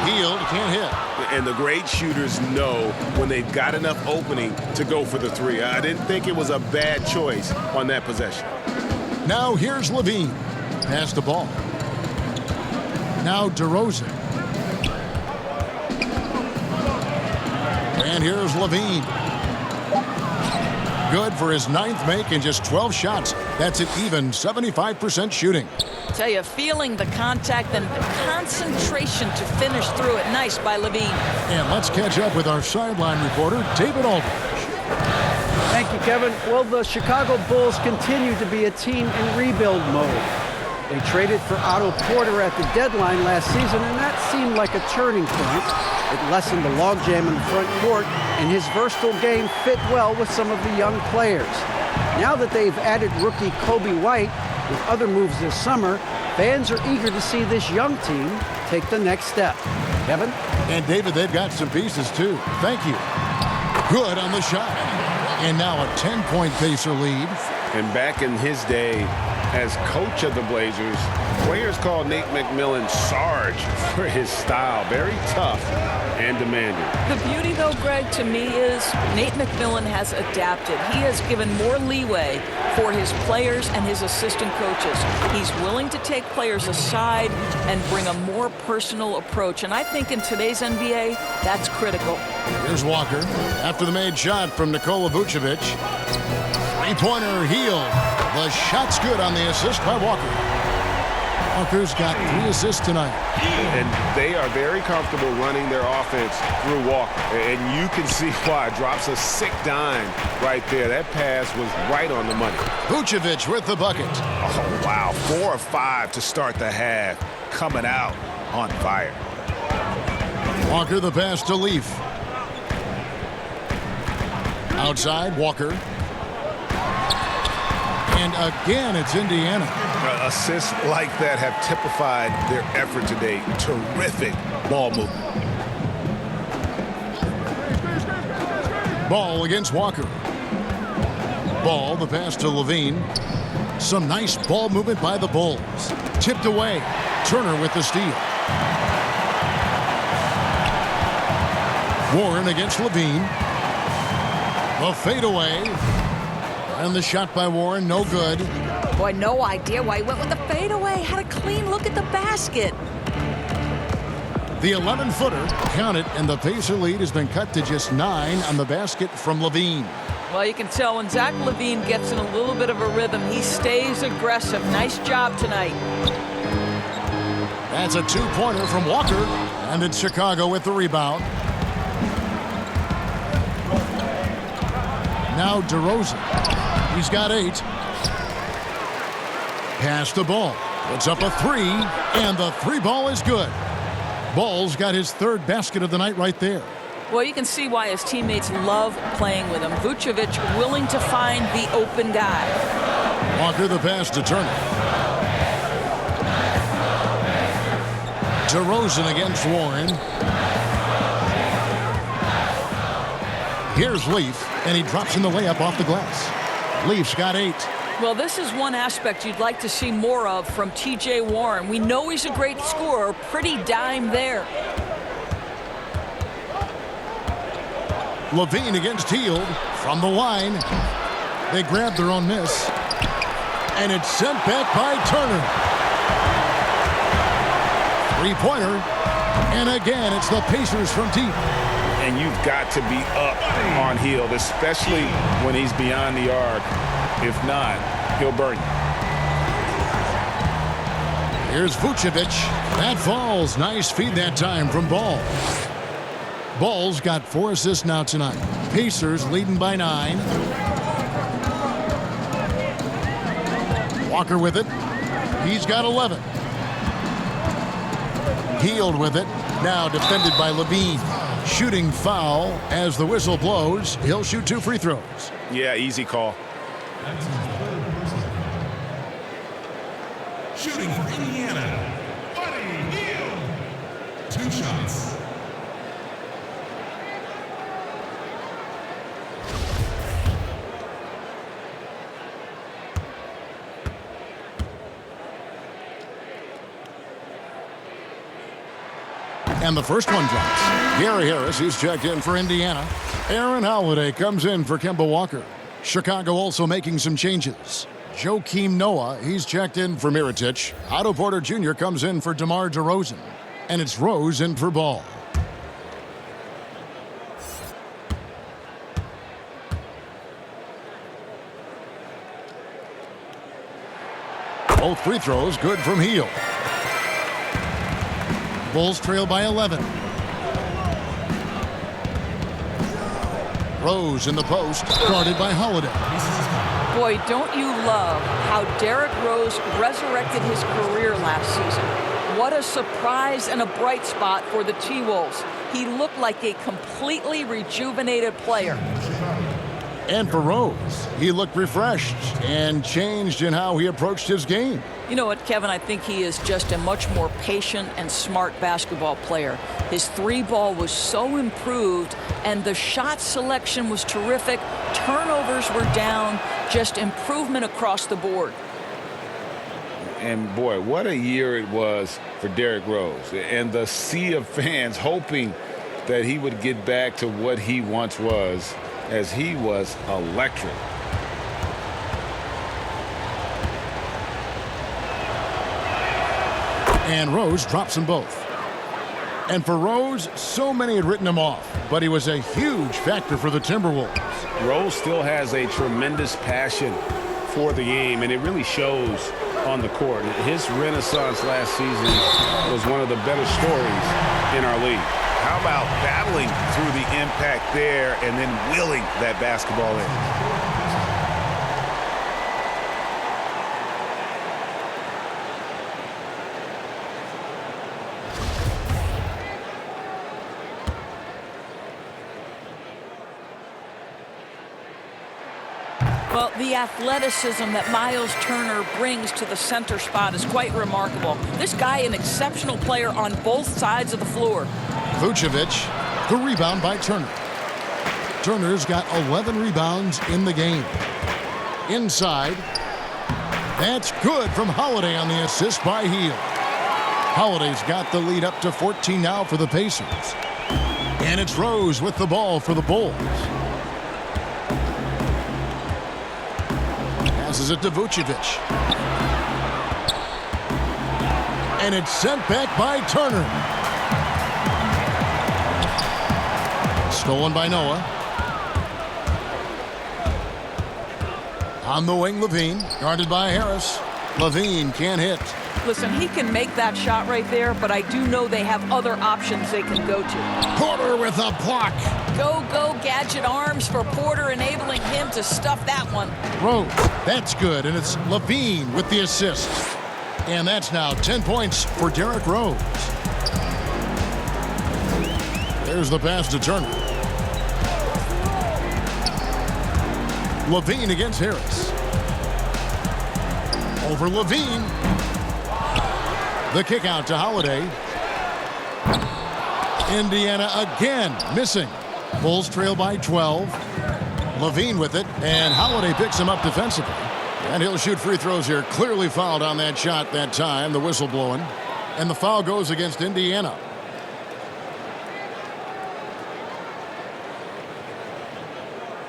Hield can't hit. And the great shooters know when they've got enough opening to go for the 3. I didn't think it was a bad choice on that possession. Now here's LaVine. Pass the ball. Now DeRozan. And here's LaVine. Good for his 9th make in just 12 shots. That's an even 75% shooting. Tell you, feeling the contact and the concentration to finish through it. Nice by LaVine. And let's catch up with our sideline reporter, David Aldridge. Thank you, Kevin. Well, the Chicago Bulls continue to be a team in rebuild mode. They traded for Otto Porter at the deadline last season, and that seemed like a turning point. It lessened the logjam in the front court, and his versatile game fit well with some of the young players. Now that they've added rookie Kobe White with other moves this summer, fans are eager to see this young team take the next step. Kevin? And David, they've got some pieces too. Thank you. Good on the shot. And now a 10-point Pacer lead. And back in his day as coach of the Blazers, players called Nate McMillan Sarge for his style. Very tough and demanding. The beauty, though, Greg, to me is Nate McMillan has adapted. He has given more leeway for his players and his assistant coaches. He's willing to take players aside and bring a more personal approach. And I think in today's NBA, that's critical. Here's Walker after the made shot from Nikola Vucevic. Three-pointer Hield. The shot's good on the assist by Walker. Walker's got 3 assists tonight. And they are very comfortable running their offense through Walker. And you can see why. Drops a sick dime right there. That pass was right on the money. Vucevic with the bucket. Oh, wow. 4 of 5 to start the half. Coming out on fire. Walker the pass to Leaf. Outside, Walker. And again, it's Indiana. Assists like that have typified their effort today. Terrific ball movement. Ball against Walker. Ball, the pass to Levine. Some nice ball movement by the Bulls. Tipped away. Turner with the steal. Warren against Levine. The fadeaway. And the shot by Warren, no good. Boy, no idea why he went with the fadeaway. Had a clean look at the basket. The 11-footer counted, and the Pacer lead has been cut to just 9 on the basket from Levine. Well, you can tell when Zach LaVine gets in a little bit of a rhythm, he stays aggressive. Nice job tonight. That's a 2-pointer from Walker, and it's Chicago with the rebound. Now DeRozan. He's got 8. Pass the ball. Puts up a 3, and the 3 ball is good. Ball's got his 3rd basket of the night right there. Well, you can see why his teammates love playing with him. Vucevic willing to find the open guy. Walker the pass to Turner. DeRozan against Warren. Here's Leaf, and he drops in the layup off the glass. Leaf's got 8. Well, this is one aspect you'd like to see more of from T.J. Warren. We know he's a great scorer. Pretty dime there. Levine against Hield from the line. They grab their own miss. And it's sent back by Turner. 3-pointer. And again, it's the Pacers from deep. And you've got to be up on Hield, especially when he's beyond the arc. If not, he'll burn you. Here's Vucevic. That falls. Nice feed that time from Ball. Ball's got 4 assists now tonight. Pacers leading by 9. Walker with it. He's got 11. Hield with it. Now defended by Levine. Shooting foul as the whistle blows. He'll shoot 2 free throws. Yeah, easy call. Shooting for Indiana, Buddy Hield. 2 shots. And the first one drops. Gary Harris, he's checked in for Indiana. Aaron Holiday comes in for Kemba Walker. Chicago also making some changes. Joakim Noah, he's checked in for Mirotic. Otto Porter Jr. comes in for DeMar DeRozan. And it's Rose in for Ball. Both free throws good from Hield. Bulls trail by 11. Rose in the post, guarded by Holiday. Boy, don't you love how Derrick Rose resurrected his career last season. What a surprise and a bright spot for the T-Wolves. He looked like a completely rejuvenated player. And for Rose, he looked refreshed and changed in how he approached his game. You know what, Kevin? I think he is just a much more patient and smart basketball player. His 3-ball was so improved, and the shot selection was terrific. Turnovers were down, just improvement across the board. And boy, what a year it was for Derrick Rose. And the sea of fans hoping that he would get back to what he once was, as he was electric. And Rose drops them both. And for Rose, so many had written him off, but he was a huge factor for the Timberwolves. Rose still has a tremendous passion for the game, and it really shows on the court. His renaissance last season was one of the better stories in our league. How about battling through the impact there and then willing that basketball in? Well, the athleticism that Miles Turner brings to the center spot is quite remarkable. This guy, an exceptional player on both sides of the floor. Vucevic, the rebound by Turner. Turner's got 11 rebounds in the game. Inside. That's good from Holiday on the assist by Hield. Holiday's got the lead up to 14 now for the Pacers. And it's Rose with the ball for the Bulls. Passes it to Vucevic. And it's sent back by Turner. Stolen by Noah. On the wing, Levine. Guarded by Harris. Levine can't hit. Listen, he can make that shot right there, but I do know they have other options they can go to. Porter with a block. Go, gadget arms for Porter, enabling him to stuff that one. Rose, that's good, and it's Levine with the assist. And that's now 10 points for Derrick Rose. There's the pass to Turner. Levine against Harris. Over Levine. The kick out to Holiday. Indiana again missing. Bulls trail by 12. Levine with it, and Holiday picks him up defensively. And he'll shoot free throws here. Clearly fouled on that shot that time. The whistle blowing. And the foul goes against Indiana.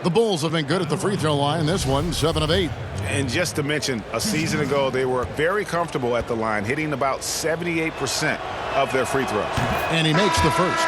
The Bulls have been good at the free throw line. This one, 7 of 8. And just to mention, a season ago, they were very comfortable at the line, hitting about 78% of their free throws. And he makes the first.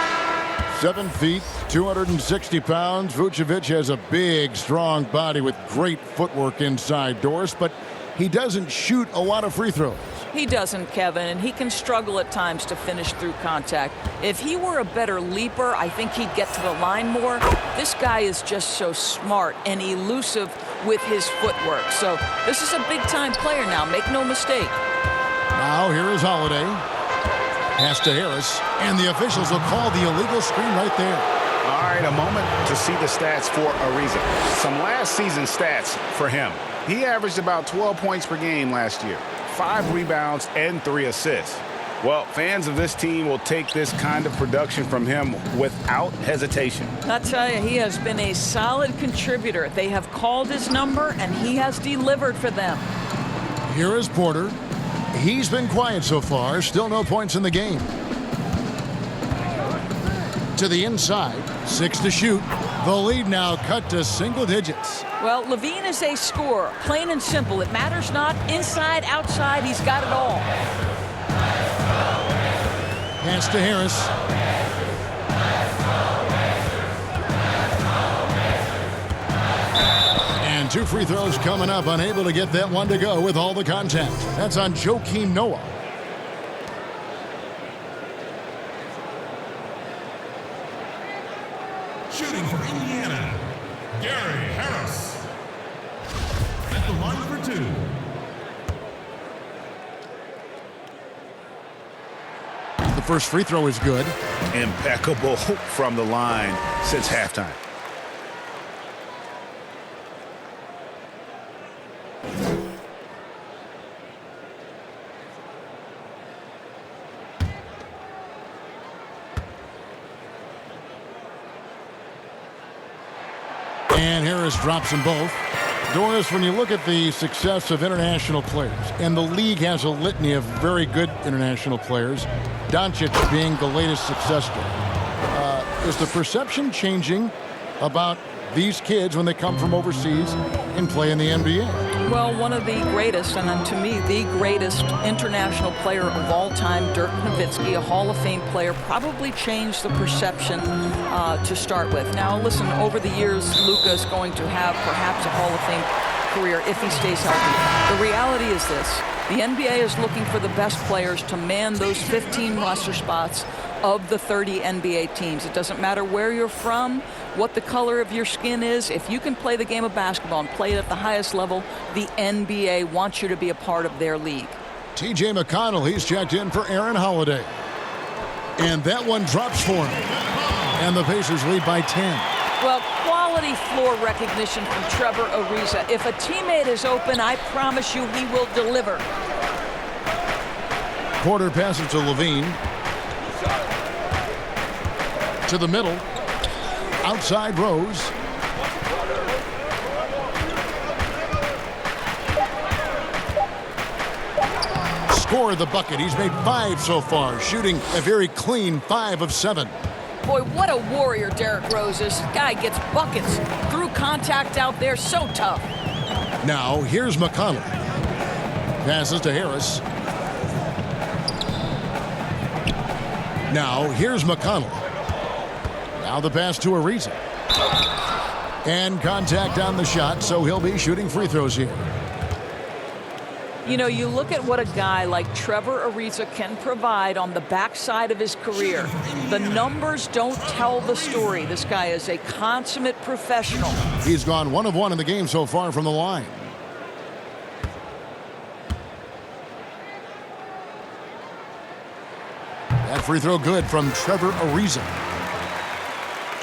7 feet, 260 pounds. Vucevic has a big, strong body with great footwork inside, Doris, but he doesn't shoot a lot of free throws. He doesn't, Kevin, and he can struggle at times to finish through contact. If he were a better leaper, I think he'd get to the line more. This guy is just so smart and elusive with his footwork. So this is a big-time player now, make no mistake. Now here is Holiday. Pass to Harris, and the officials will call the illegal screen right there. All right, a moment to see the stats for a reason. Some last season stats for him. He averaged about 12 points per game last year. 5 rebounds and 3 assists. Well, fans of this team will take this kind of production from him without hesitation. I tell you, he has been a solid contributor. They have called his number, and he has delivered for them. Here is Porter. He's been quiet so far. Still no points in the game. To the inside. 6 to shoot. The lead now cut to single digits. Well, Levine is a scorer, plain and simple. It matters not inside, outside, he's got it all. Pass to Harris. And 2 free throws coming up, unable to get that one to go with all the contact. That's on Joakim Noah. Shooting for Indiana, Gary Harris. At the line for 2. The first free throw is good. Impeccable from the line since halftime. And Harris drops them both. Doris, when you look at the success of international players, and the league has a litany of very good international players, Doncic being the latest success story, is the perception changing about these kids when they come from overseas and play in the NBA? Well, one of the greatest, and to me, the greatest international player of all time, Dirk Nowitzki, a Hall of Fame player, probably changed the perception to start with. Now, listen, over the years, Luka is going to have perhaps a Hall of Fame career if he stays healthy. The reality is this. The NBA is looking for the best players to man those 15 roster spots of the 30 NBA teams. It doesn't matter where you're from, what the color of your skin is. If you can play the game of basketball and play it at the highest level, the NBA wants you to be a part of their league. T.J. McConnell, he's checked in for Aaron Holiday. And that one drops for him. And the Pacers lead by 10. Well, quality floor recognition from Trevor Ariza. If a teammate is open, I promise you he will deliver. Porter passes to Levine. To the middle. Outside Rose. Scored the bucket. He's made 5 so far, shooting a very clean 5 of 7. Boy, what a warrior Derrick Rose is. This guy gets buckets through contact out there. So tough. Now, here's McConnell. Passes to Harris. Now, here's McConnell. Now the pass to Ariza. And contact on the shot, so he'll be shooting free throws here. You know, you look at what a guy like Trevor Ariza can provide on the backside of his career. The numbers don't tell the story. This guy is a consummate professional. He's gone 1 of 1 in the game so far from the line. That free throw good from Trevor Ariza.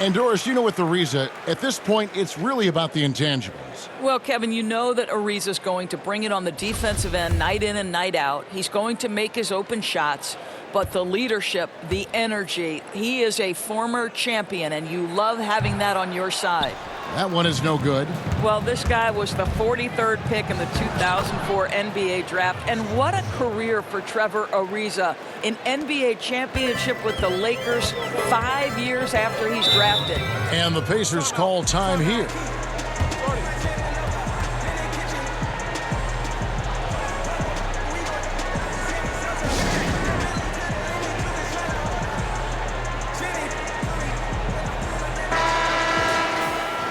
And Doris, you know with Ariza, at this point, it's really about the intangibles. Well, Kevin, you know that Ariza's going to bring it on the defensive end night in and night out. He's going to make his open shots, but the leadership, the energy, he is a former champion, and you love having that on your side. That one is no good. Well, this guy was the 43rd pick in the 2004 NBA draft, and what a career for Trevor Ariza. An NBA championship with the Lakers 5 years after he's drafted. And the Pacers call time here.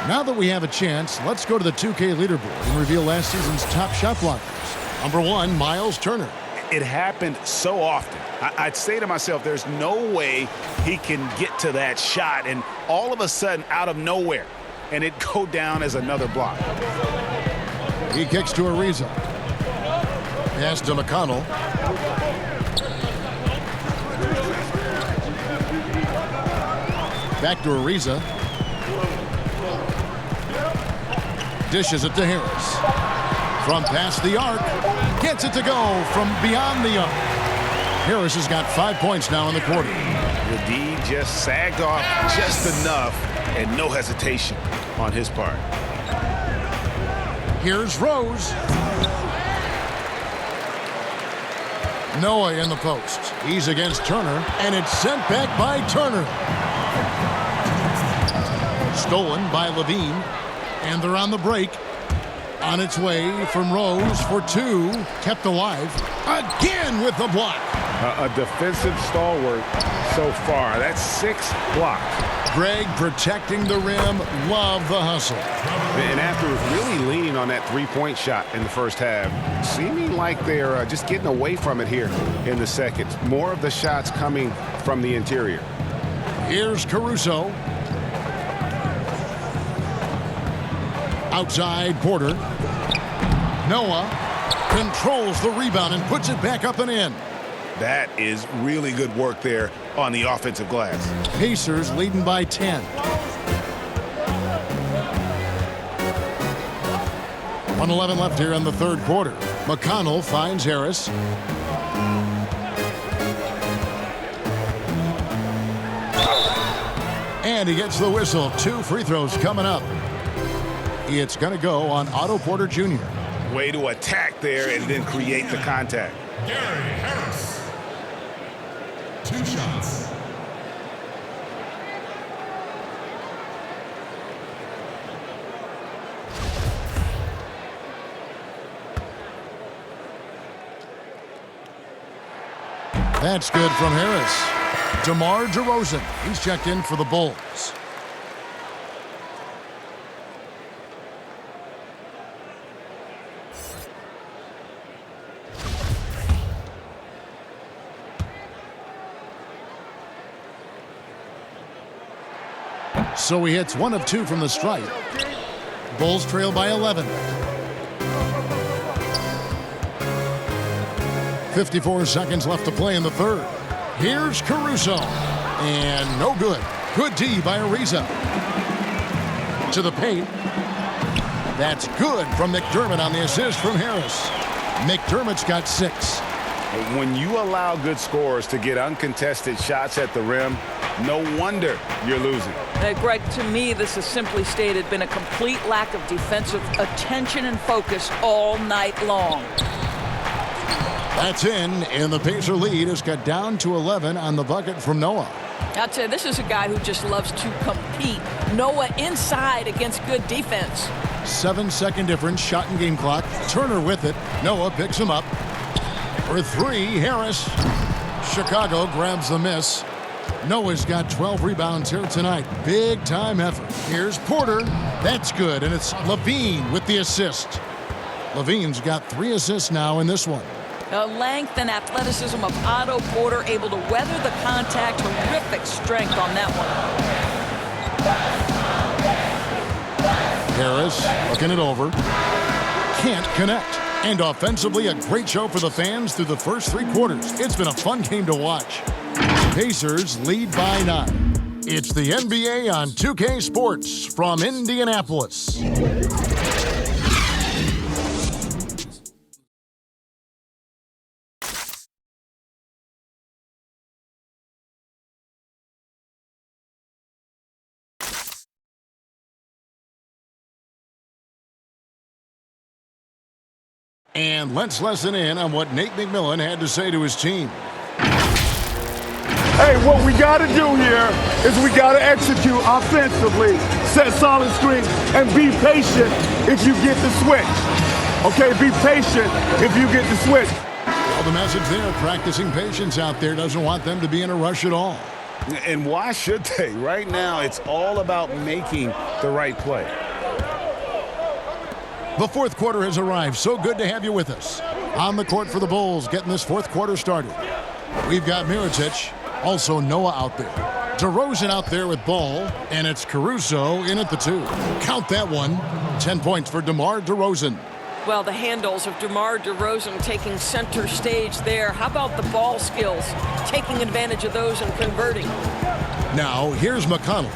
Now that we have a chance, let's go to the 2K leaderboard and reveal last season's top shot blockers. Number 1, Miles Turner. It happened so often. I'd say to myself, there's no way he can get to that shot, and all of a sudden, out of nowhere, and it go down as another block. He kicks to Ariza. Pass to McConnell. Back to Ariza. Dishes it to Harris. From past the arc. Gets it to go from beyond the arc. Harris has got 5 points now in the quarter. The D just sagged off just enough, and no hesitation on his part. Here's Rose. Noah in the post. He's against Turner, and it's sent back by Turner. Stolen by Levine. And they're on the break. On its way from Rose for 2. Kept alive. Again with the block. A defensive stalwart so far. That's 6 blocks. Greg protecting the rim. Love the hustle. And after really leaning on that three-point shot in the first half, seeming like they're just getting away from it here in the second. More of the shots coming from the interior. Here's Caruso. Outside Porter. Noah controls the rebound and puts it back up and in. That is really good work there on the offensive glass. Pacers leading by 10. 1:11 left here in the third quarter. McConnell finds Harris. And he gets the whistle. 2 free throws coming up. It's going to go on Otto Porter Jr. Way to attack there and then create the contact. Gary Harris. 2 shots. That's good from Harris. DeMar DeRozan. He's checked in for the Bulls. So he hits 1 of 2 from the stripe. Bulls trail by 11. 54 seconds left to play in the third. Here's Caruso. And no good. Good D by Ariza. To the paint. That's good from McDermott on the assist from Harris. McDermott's got 6. When you allow good scorers to get uncontested shots at the rim, no wonder you're losing. Greg, to me, this has simply stated been a complete lack of defensive attention and focus all night long. That's in, and the Pacer lead is cut down to 11 on the bucket from Noah. I'll tell you, this is a guy who just loves to compete. Noah inside against good defense. 7-second difference, shot and game clock. Turner with it. Noah picks him up. For 3, Harris. Chicago grabs the miss. Noah's got 12 rebounds here tonight. Big time effort. Here's Porter. That's good, and it's Levine with the assist. Levine's got 3 assists now in this one. The length and athleticism of Otto Porter, able to weather the contact. Terrific strength on that one. Harris looking it over. Can't connect. And offensively, a great show for the fans through the first 3 quarters. It's been a fun game to watch. Pacers lead by 9. It's the NBA on 2K Sports from Indianapolis. And let's listen in on what Nate McMillan had to say to his team. Hey, what we got to do here is we got to execute offensively, set solid screens, and be patient if you get the switch. Okay, be patient if you get the switch. Well, the message there, practicing patience out there, doesn't want them to be in a rush at all. And why should they? Right now, it's all about making the right play. The fourth quarter has arrived. So good to have you with us. On the court for the Bulls, getting this fourth quarter started. We've got Mirotic, also Noah out there. DeRozan out there with ball, and it's Caruso in at the 2. Count that one. 10 points for DeMar DeRozan. Well, the handles of DeMar DeRozan taking center stage there. How about the ball skills? Taking advantage of those and converting. Now, here's McConnell.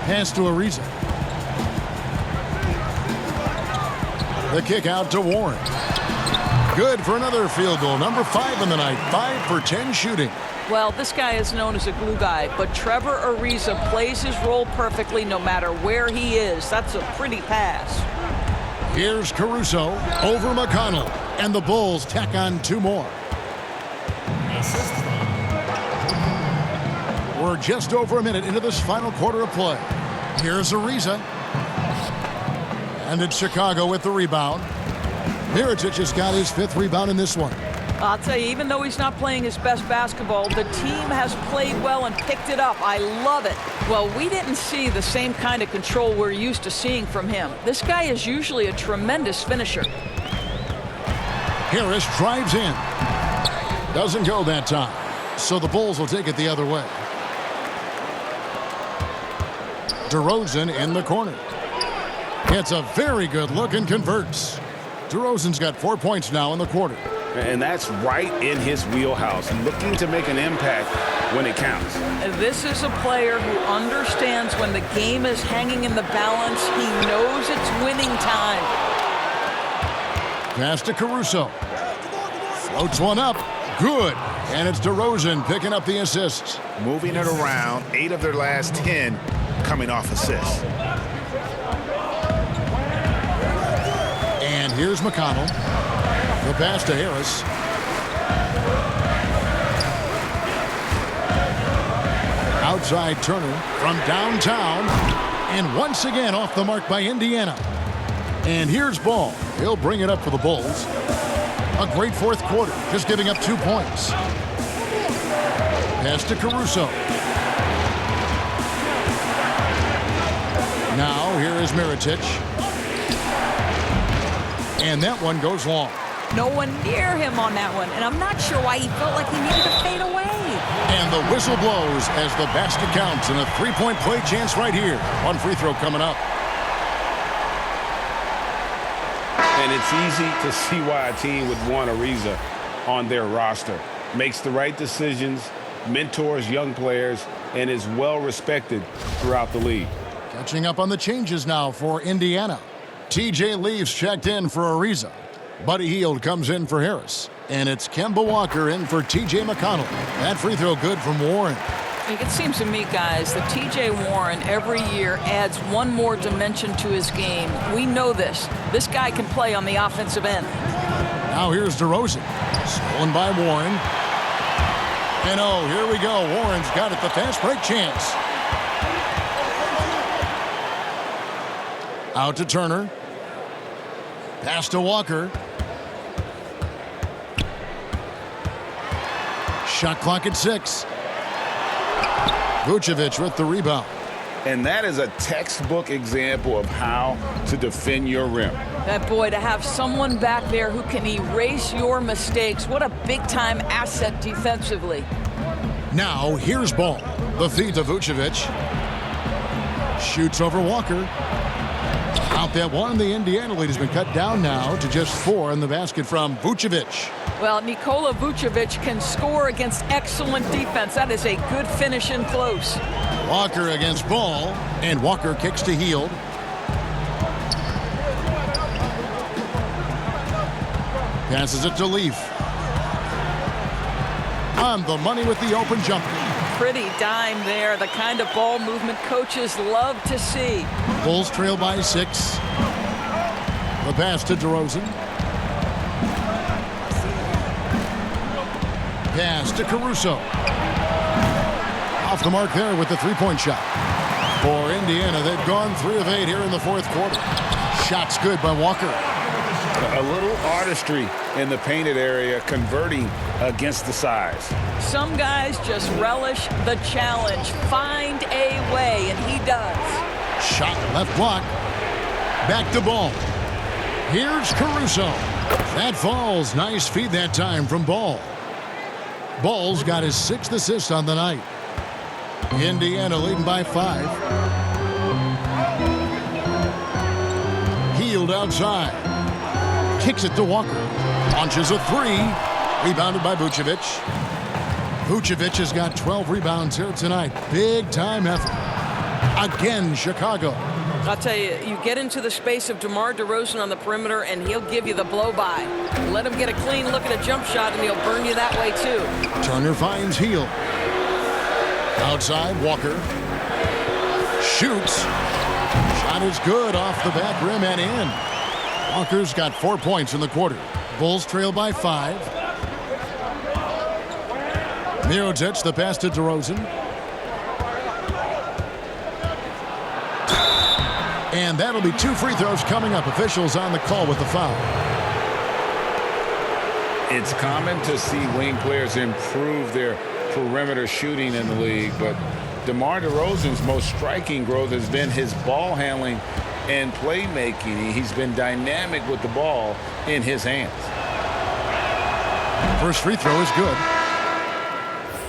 Pass to Ariza. The kick out to Warren. Good for another field goal. Number 5 in the night. 5 for 10 shooting. Well, this guy is known as a glue guy, but Trevor Ariza plays his role perfectly no matter where he is. That's a pretty pass. Here's Caruso over McConnell, and the Bulls tack on 2 more. We're just over a minute into this final quarter of play. Here's Ariza. And it's Chicago with the rebound. Mirotic has got his 5th rebound in this one. I'll tell you, even though he's not playing his best basketball, the team has played well and picked it up. I love it. Well, we didn't see the same kind of control we're used to seeing from him. This guy is usually a tremendous finisher. Harris drives in. Doesn't go that time. So the Bulls will take it the other way. DeRozan in the corner. It's a very good look and converts. DeRozan's got 4 points now in the quarter. And that's right in his wheelhouse, looking to make an impact when it counts. This is a player who understands when the game is hanging in the balance. He knows it's winning time. Pass to Caruso. Floats one up. Good. And it's DeRozan picking up the assists. Moving it around, 8 of their last 10 coming off assists. And here's McConnell. The pass to Harris. Outside Turner from downtown. And once again off the mark by Indiana. And here's Ball. He'll bring it up for the Bulls. A great fourth quarter, just giving up 2 points. Pass to Caruso. Now here is Mirotic. And that one goes long. No one near him on that one, and I'm not sure why he felt like he needed to fade away. And the whistle blows as the basket counts, and a three-point play chance right here. One free throw coming up. And it's easy to see why a team would want Ariza on their roster. Makes the right decisions, mentors young players, and is well respected throughout the league. Catching up on the changes now for Indiana. TJ Leaves checked in for Ariza. Buddy Hield comes in for Harris. And it's Kemba Walker in for TJ McConnell. That free throw good from Warren. It seems to me, guys, that TJ Warren every year adds one more dimension to his game. We know this. This guy can play on the offensive end. Now here's DeRozan. Stolen by Warren. And oh, here we go. Warren's got it. The fast break chance. Out to Turner. Pass to Walker. Shot clock at 6. Vucevic with the rebound. And that is a textbook example of how to defend your rim. That boy, to have someone back there who can erase your mistakes, what a big-time asset defensively. Now, here's Ball. The feed to Vucevic. Shoots over Walker. Out that one, the Indiana lead has been cut down now to just 4 in the basket from Vucevic. Well, Nikola Vucevic can score against excellent defense. That is a good finish in close. Walker against Ball, and Walker kicks to Hield. Passes it to Leaf. On the money with the open jumper. Pretty dime there, the kind of ball movement coaches love to see. Bulls trail by 6. The pass to DeRozan. Pass to Caruso. Off the mark there with the three-point shot. For Indiana, they've gone 3 of 8 here in the fourth quarter. Shot's good by Walker. A little artistry in the painted area, converting against the size. Some guys just relish the challenge. Find a way, and he does. Shot left block. Back to Ball. Here's Caruso. That falls. Nice feed that time from Ball. Ball's got his 6th assist on the night. Indiana leading by 5. Hield outside. Kicks it to Walker. Launches a 3. Rebounded by Vucevic. Vucevic has got 12 rebounds here tonight. Big time effort. Again, Chicago. I'll tell you, you get into the space of DeMar DeRozan on the perimeter, and he'll give you the blow-by. Let him get a clean look at a jump shot, and he'll burn you that way, too. Turner finds Hield. Outside, Walker. Shoots. Shot is good off the back rim and in. Walker's got 4 points in the quarter. Bulls trail by 5. Mirotic, the pass to DeRozan. And that'll be 2 free throws coming up. Officials on the call with the foul. It's common to see wing players improve their perimeter shooting in the league, but DeMar DeRozan's most striking growth has been his ball handling and playmaking. He's been dynamic with the ball in his hands. First free throw is good.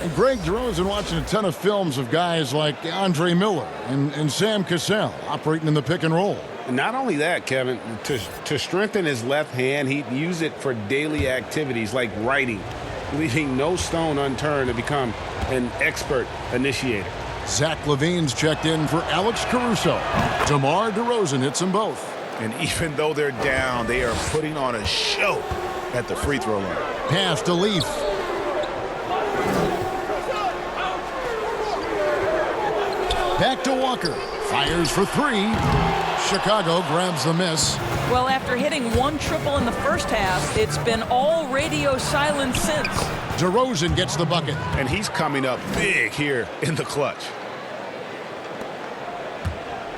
And Greg DeRozan watching a ton of films of guys like Andre Miller and Sam Cassell operating in the pick and roll. Not only that, Kevin, to strengthen his left hand, he'd use it for daily activities like writing, leaving no stone unturned to become an expert initiator. Zach LaVine's checked in for Alex Caruso. DeMar DeRozan hits them both. And even though they're down, they are putting on a show at the free throw line. Pass to Leaf. Back to Walker. Fires for 3. Chicago grabs the miss. Well, after hitting 1 triple in the first half, it's been all radio silence since. DeRozan gets the bucket. And he's coming up big here in the clutch.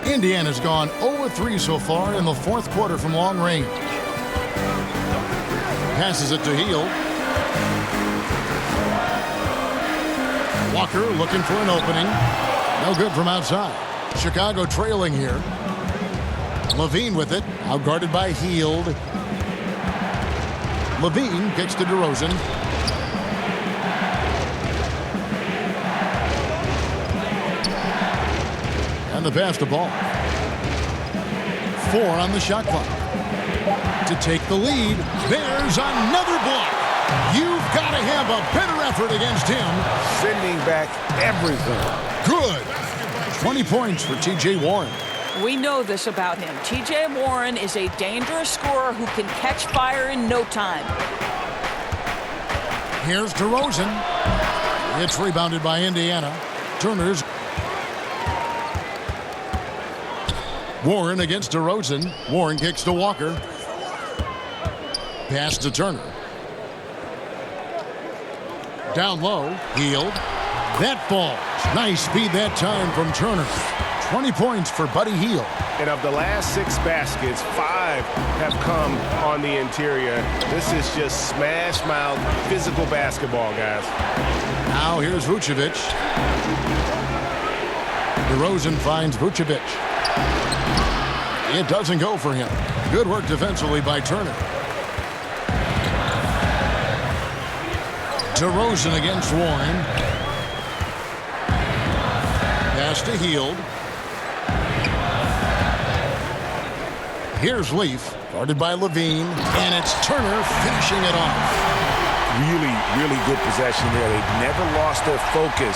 Indiana's gone 0-3 so far in the fourth quarter from long range. Passes it to Hield. Walker looking for an opening. No good from outside. Chicago trailing here. LaVine with it. Outguarded by Hield. LaVine kicks to DeRozan. And the pass to Ball. 4 on the shot clock. To take the lead, there's another block. You've got to have a better effort against him. Sending back everything. Good. 20 points for T.J. Warren. We know this about him. T.J. Warren is a dangerous scorer who can catch fire in no time. Here's DeRozan. It's rebounded by Indiana. Turner's. Warren against DeRozan. Warren kicks to Walker. Pass to Turner. Down low. Hield. That falls. Nice speed that time from Turner. 20 points for Buddy Hield. And of the last 6 baskets, 5 have come on the interior. This is just smash mouth physical basketball, guys. Now here's Vucevic. DeRozan finds Vucevic. It doesn't go for him. Good work defensively by Turner. DeRozan against Warren. Pass to Hield. Here's Leaf, guarded by Levine, and it's Turner finishing it off. Really, really good possession there. They've never lost their focus,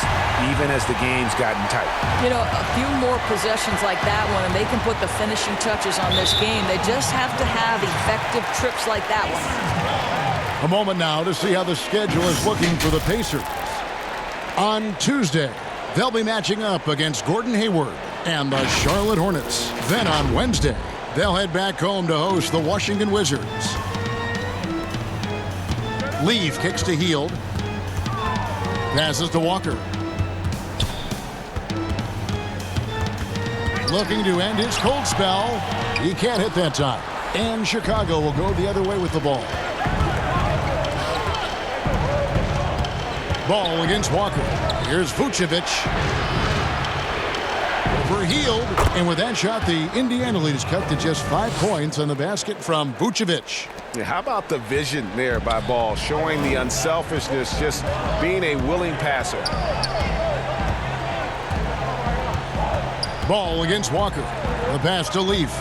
even as the game's gotten tight. You know, a few more possessions like that one, and they can put the finishing touches on this game. They just have to have effective trips like that one. A moment now to see how the schedule is looking for the Pacers. On Tuesday, they'll be matching up against Gordon Hayward and the Charlotte Hornets. Then on Wednesday, they'll head back home to host the Washington Wizards. Leaf kicks to Hield. Passes to Walker. Looking to end his cold spell. He can't hit that time. And Chicago will go the other way with the ball. Ball against Walker. Here's Vucevic. Over Hield. And with that shot, the Indiana lead is cut to just 5 points on the basket from Vucevic. Yeah, how about the vision there by Ball, showing the unselfishness, just being a willing passer. Ball against Walker. The pass to Leaf.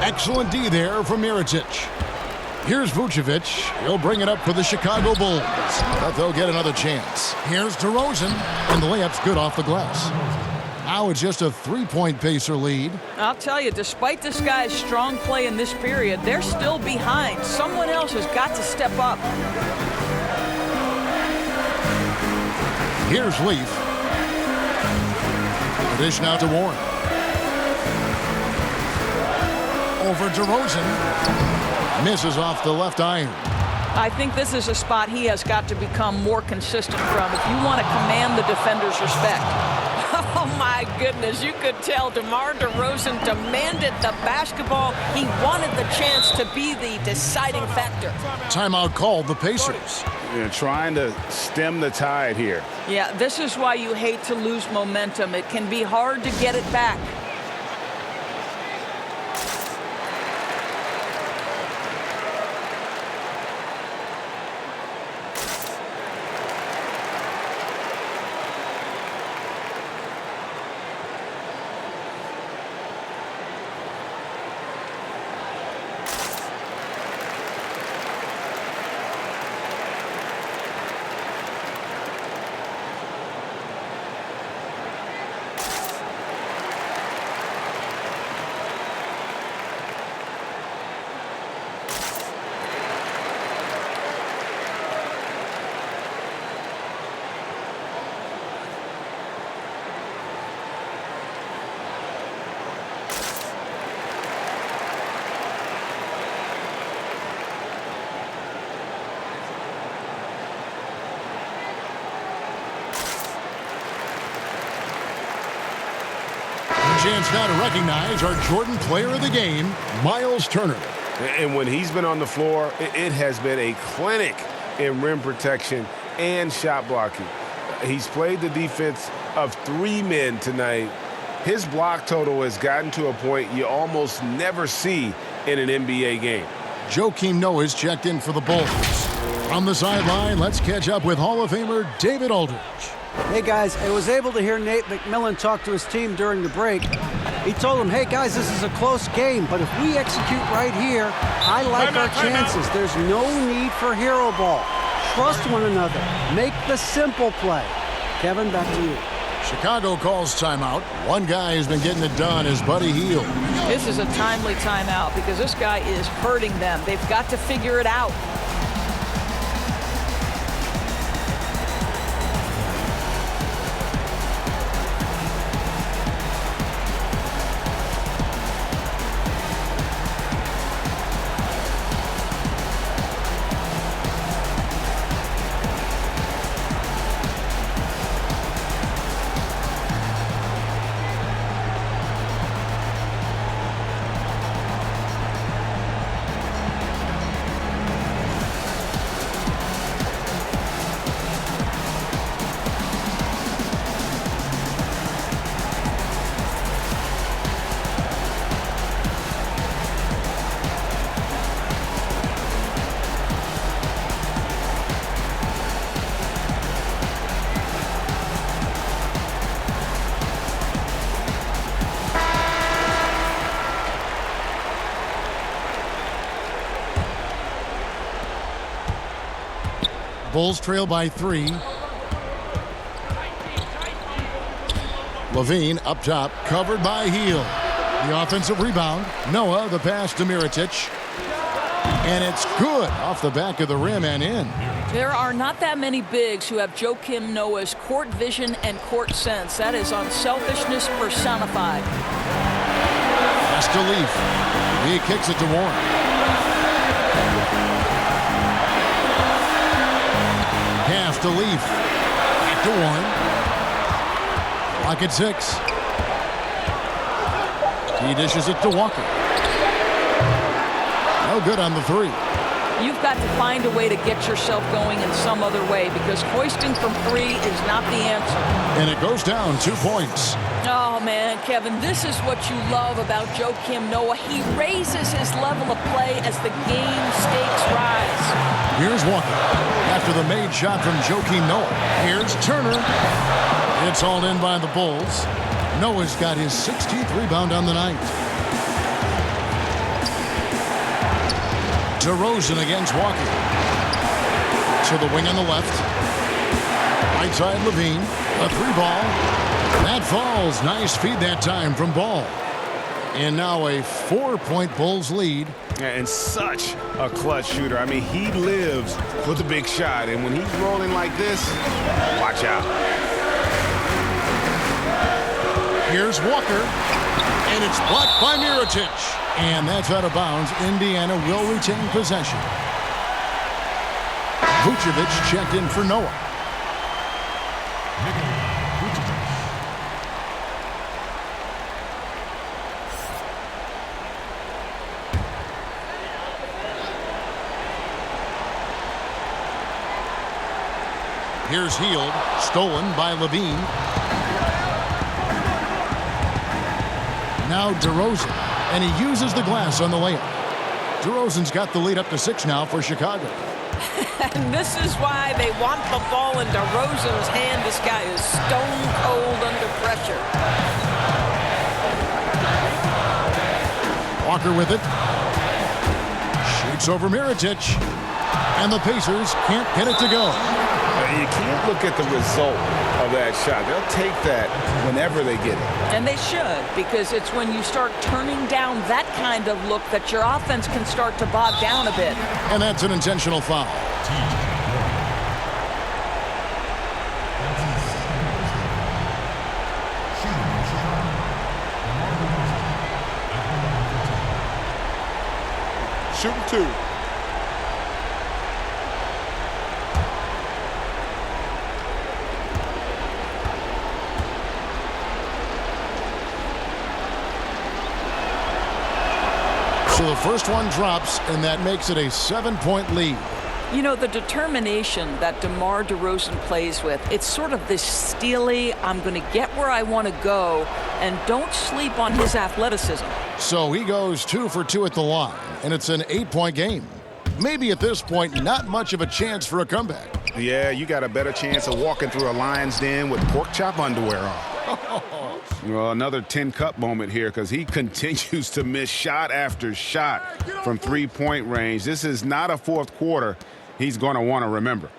Excellent D there from Mirotic. Here's Vucevic. He'll bring it up for the Chicago Bulls. But they'll get another chance. Here's DeRozan. And the layup's good off the glass. Now it's just a 3-point Pacer lead. I'll tell you, despite this guy's strong play in this period, they're still behind. Someone else has got to step up. Here's Leaf. The dish now to Warren. Over DeRozan. Misses off the left iron. I think this is a spot he has got to become more consistent from if you want to command the defender's respect. Oh, my goodness. You could tell DeMar DeRozan demanded the basketball. He wanted the chance to be the deciding factor. Timeout called the Pacers. You're trying to stem the tide here. Yeah, this is why you hate to lose momentum. It can be hard to get it back. Chance now to recognize our Jordan Player of the Game, Miles Turner. And when he's been on the floor, it has been a clinic in rim protection and shot blocking. He's played the defense of 3 men tonight. His block total has gotten to a point you almost never see in an NBA game. Joakim Noah's checked in for the Bulls. On the sideline, let's catch up with Hall of Famer David Aldridge. Hey, guys, I was able to hear Nate McMillan talk to his team during the break. He told them, hey, guys, this is a close game, but if we execute right here, I like our chances. There's no need for hero ball. Trust one another. Make the simple play. Kevin, back to you. Chicago calls timeout. One guy who's been getting it done is Buddy Hield. This is a timely timeout because this guy is hurting them. They've got to figure it out. Bulls trail by 3. Levine up top, covered by Hield. The offensive rebound. Noah, the pass to Mirotic. And it's good off the back of the rim and in. There are not that many bigs who have Joakim Noah's court vision and court sense. That is unselfishness personified. Pass to Leaf. He kicks it to Warren. Pass to Leaf. Back to Warren. Clock at 6. He dishes it to Walker. No good on the 3. You've got to find a way to get yourself going in some other way because hoisting from 3 is not the answer. And it goes down 2 points. Oh, man, Kevin, this is what you love about Joakim Noah. He raises his level of play as the game stakes rise. Here's Walker after the made shot from Joakim Noah. Here's Turner. It's hauled in by the Bulls. Noah's got his 16th rebound on the night. DeRozan against Walker. To the wing on the left. Right side Levine. A 3-ball. That falls. Nice feed that time from Ball. And now a 4-point Bulls lead. And such a clutch shooter. I mean, he lives with a big shot. And when he's rolling like this, watch out. Here's Walker. And it's blocked by Mirotic. And that's out of bounds. Indiana will retain possession. Vucevic checked in for Noah. Here's Hield, stolen by Levine. Now DeRozan, and he uses the glass on the layup. DeRozan's got the lead up to 6 now for Chicago. And this is why they want the ball in DeRozan's hand. This guy is stone cold under pressure. Walker with it. Shoots over Mirotic. And the Pacers can't get it to go. You can't look at the result of that shot. They'll take that whenever they get it. And they should, because it's when you start turning down that kind of look that your offense can start to bog down a bit. And that's an intentional foul. Shooting 2. So the first one drops, and that makes it a 7-point lead. You know, the determination that DeMar DeRozan plays with, it's sort of this steely, I'm going to get where I want to go, and don't sleep on his athleticism. So he goes 2 for 2 at the line, and it's an 8-point game. Maybe at this point, not much of a chance for a comeback. Yeah, you got a better chance of walking through a lion's den with pork chop underwear on. Well, another tin cup moment here because he continues to miss shot after shot from three-point range. This is not a fourth quarter he's going to want to remember.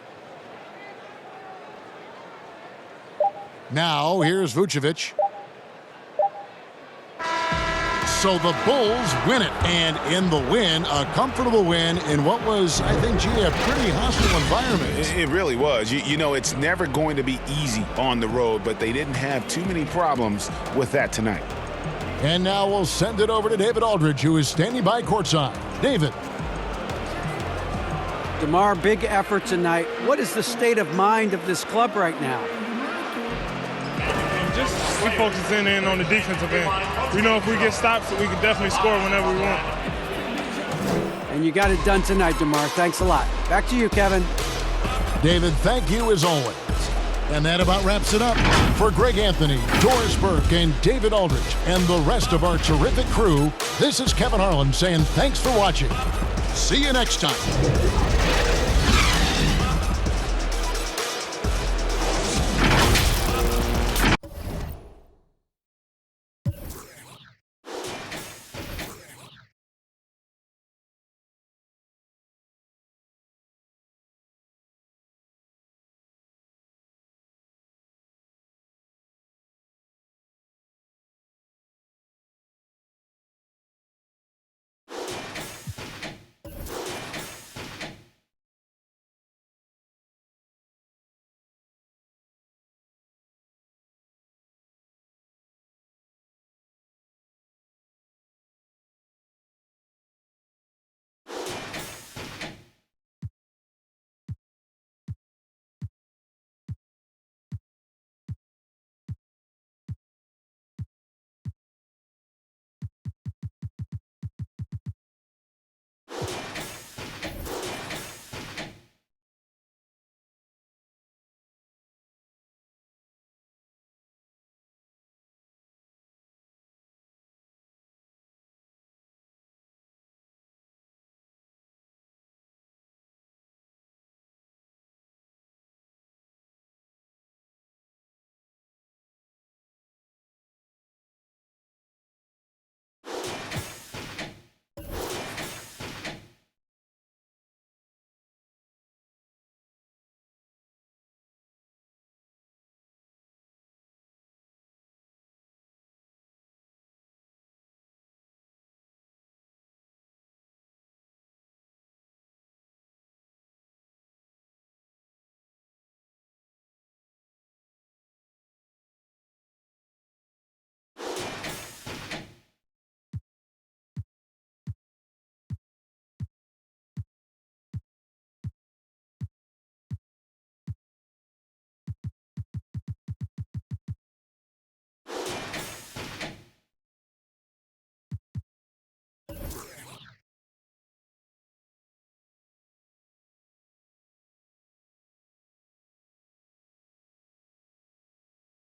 Now, here's Vucevic. So the Bulls win it, and in the win, a comfortable win in what was, I think, a pretty hostile environment. It really was. You know, it's never going to be easy on the road, but they didn't have too many problems with that tonight. And now we'll send it over to David Aldridge, who is standing by courtside. David. DeMar, big effort tonight. What is the state of mind of this club right now? We focus in on the defensive end. We know if we get stops, we can definitely score whenever we want. And you got it done tonight, DeMar. Thanks a lot. Back to you, Kevin. David, thank you as always. And that about wraps it up. For Greg Anthony, Doris Burke, and David Aldridge, and the rest of our terrific crew, this is Kevin Harlan saying thanks for watching. See you next time.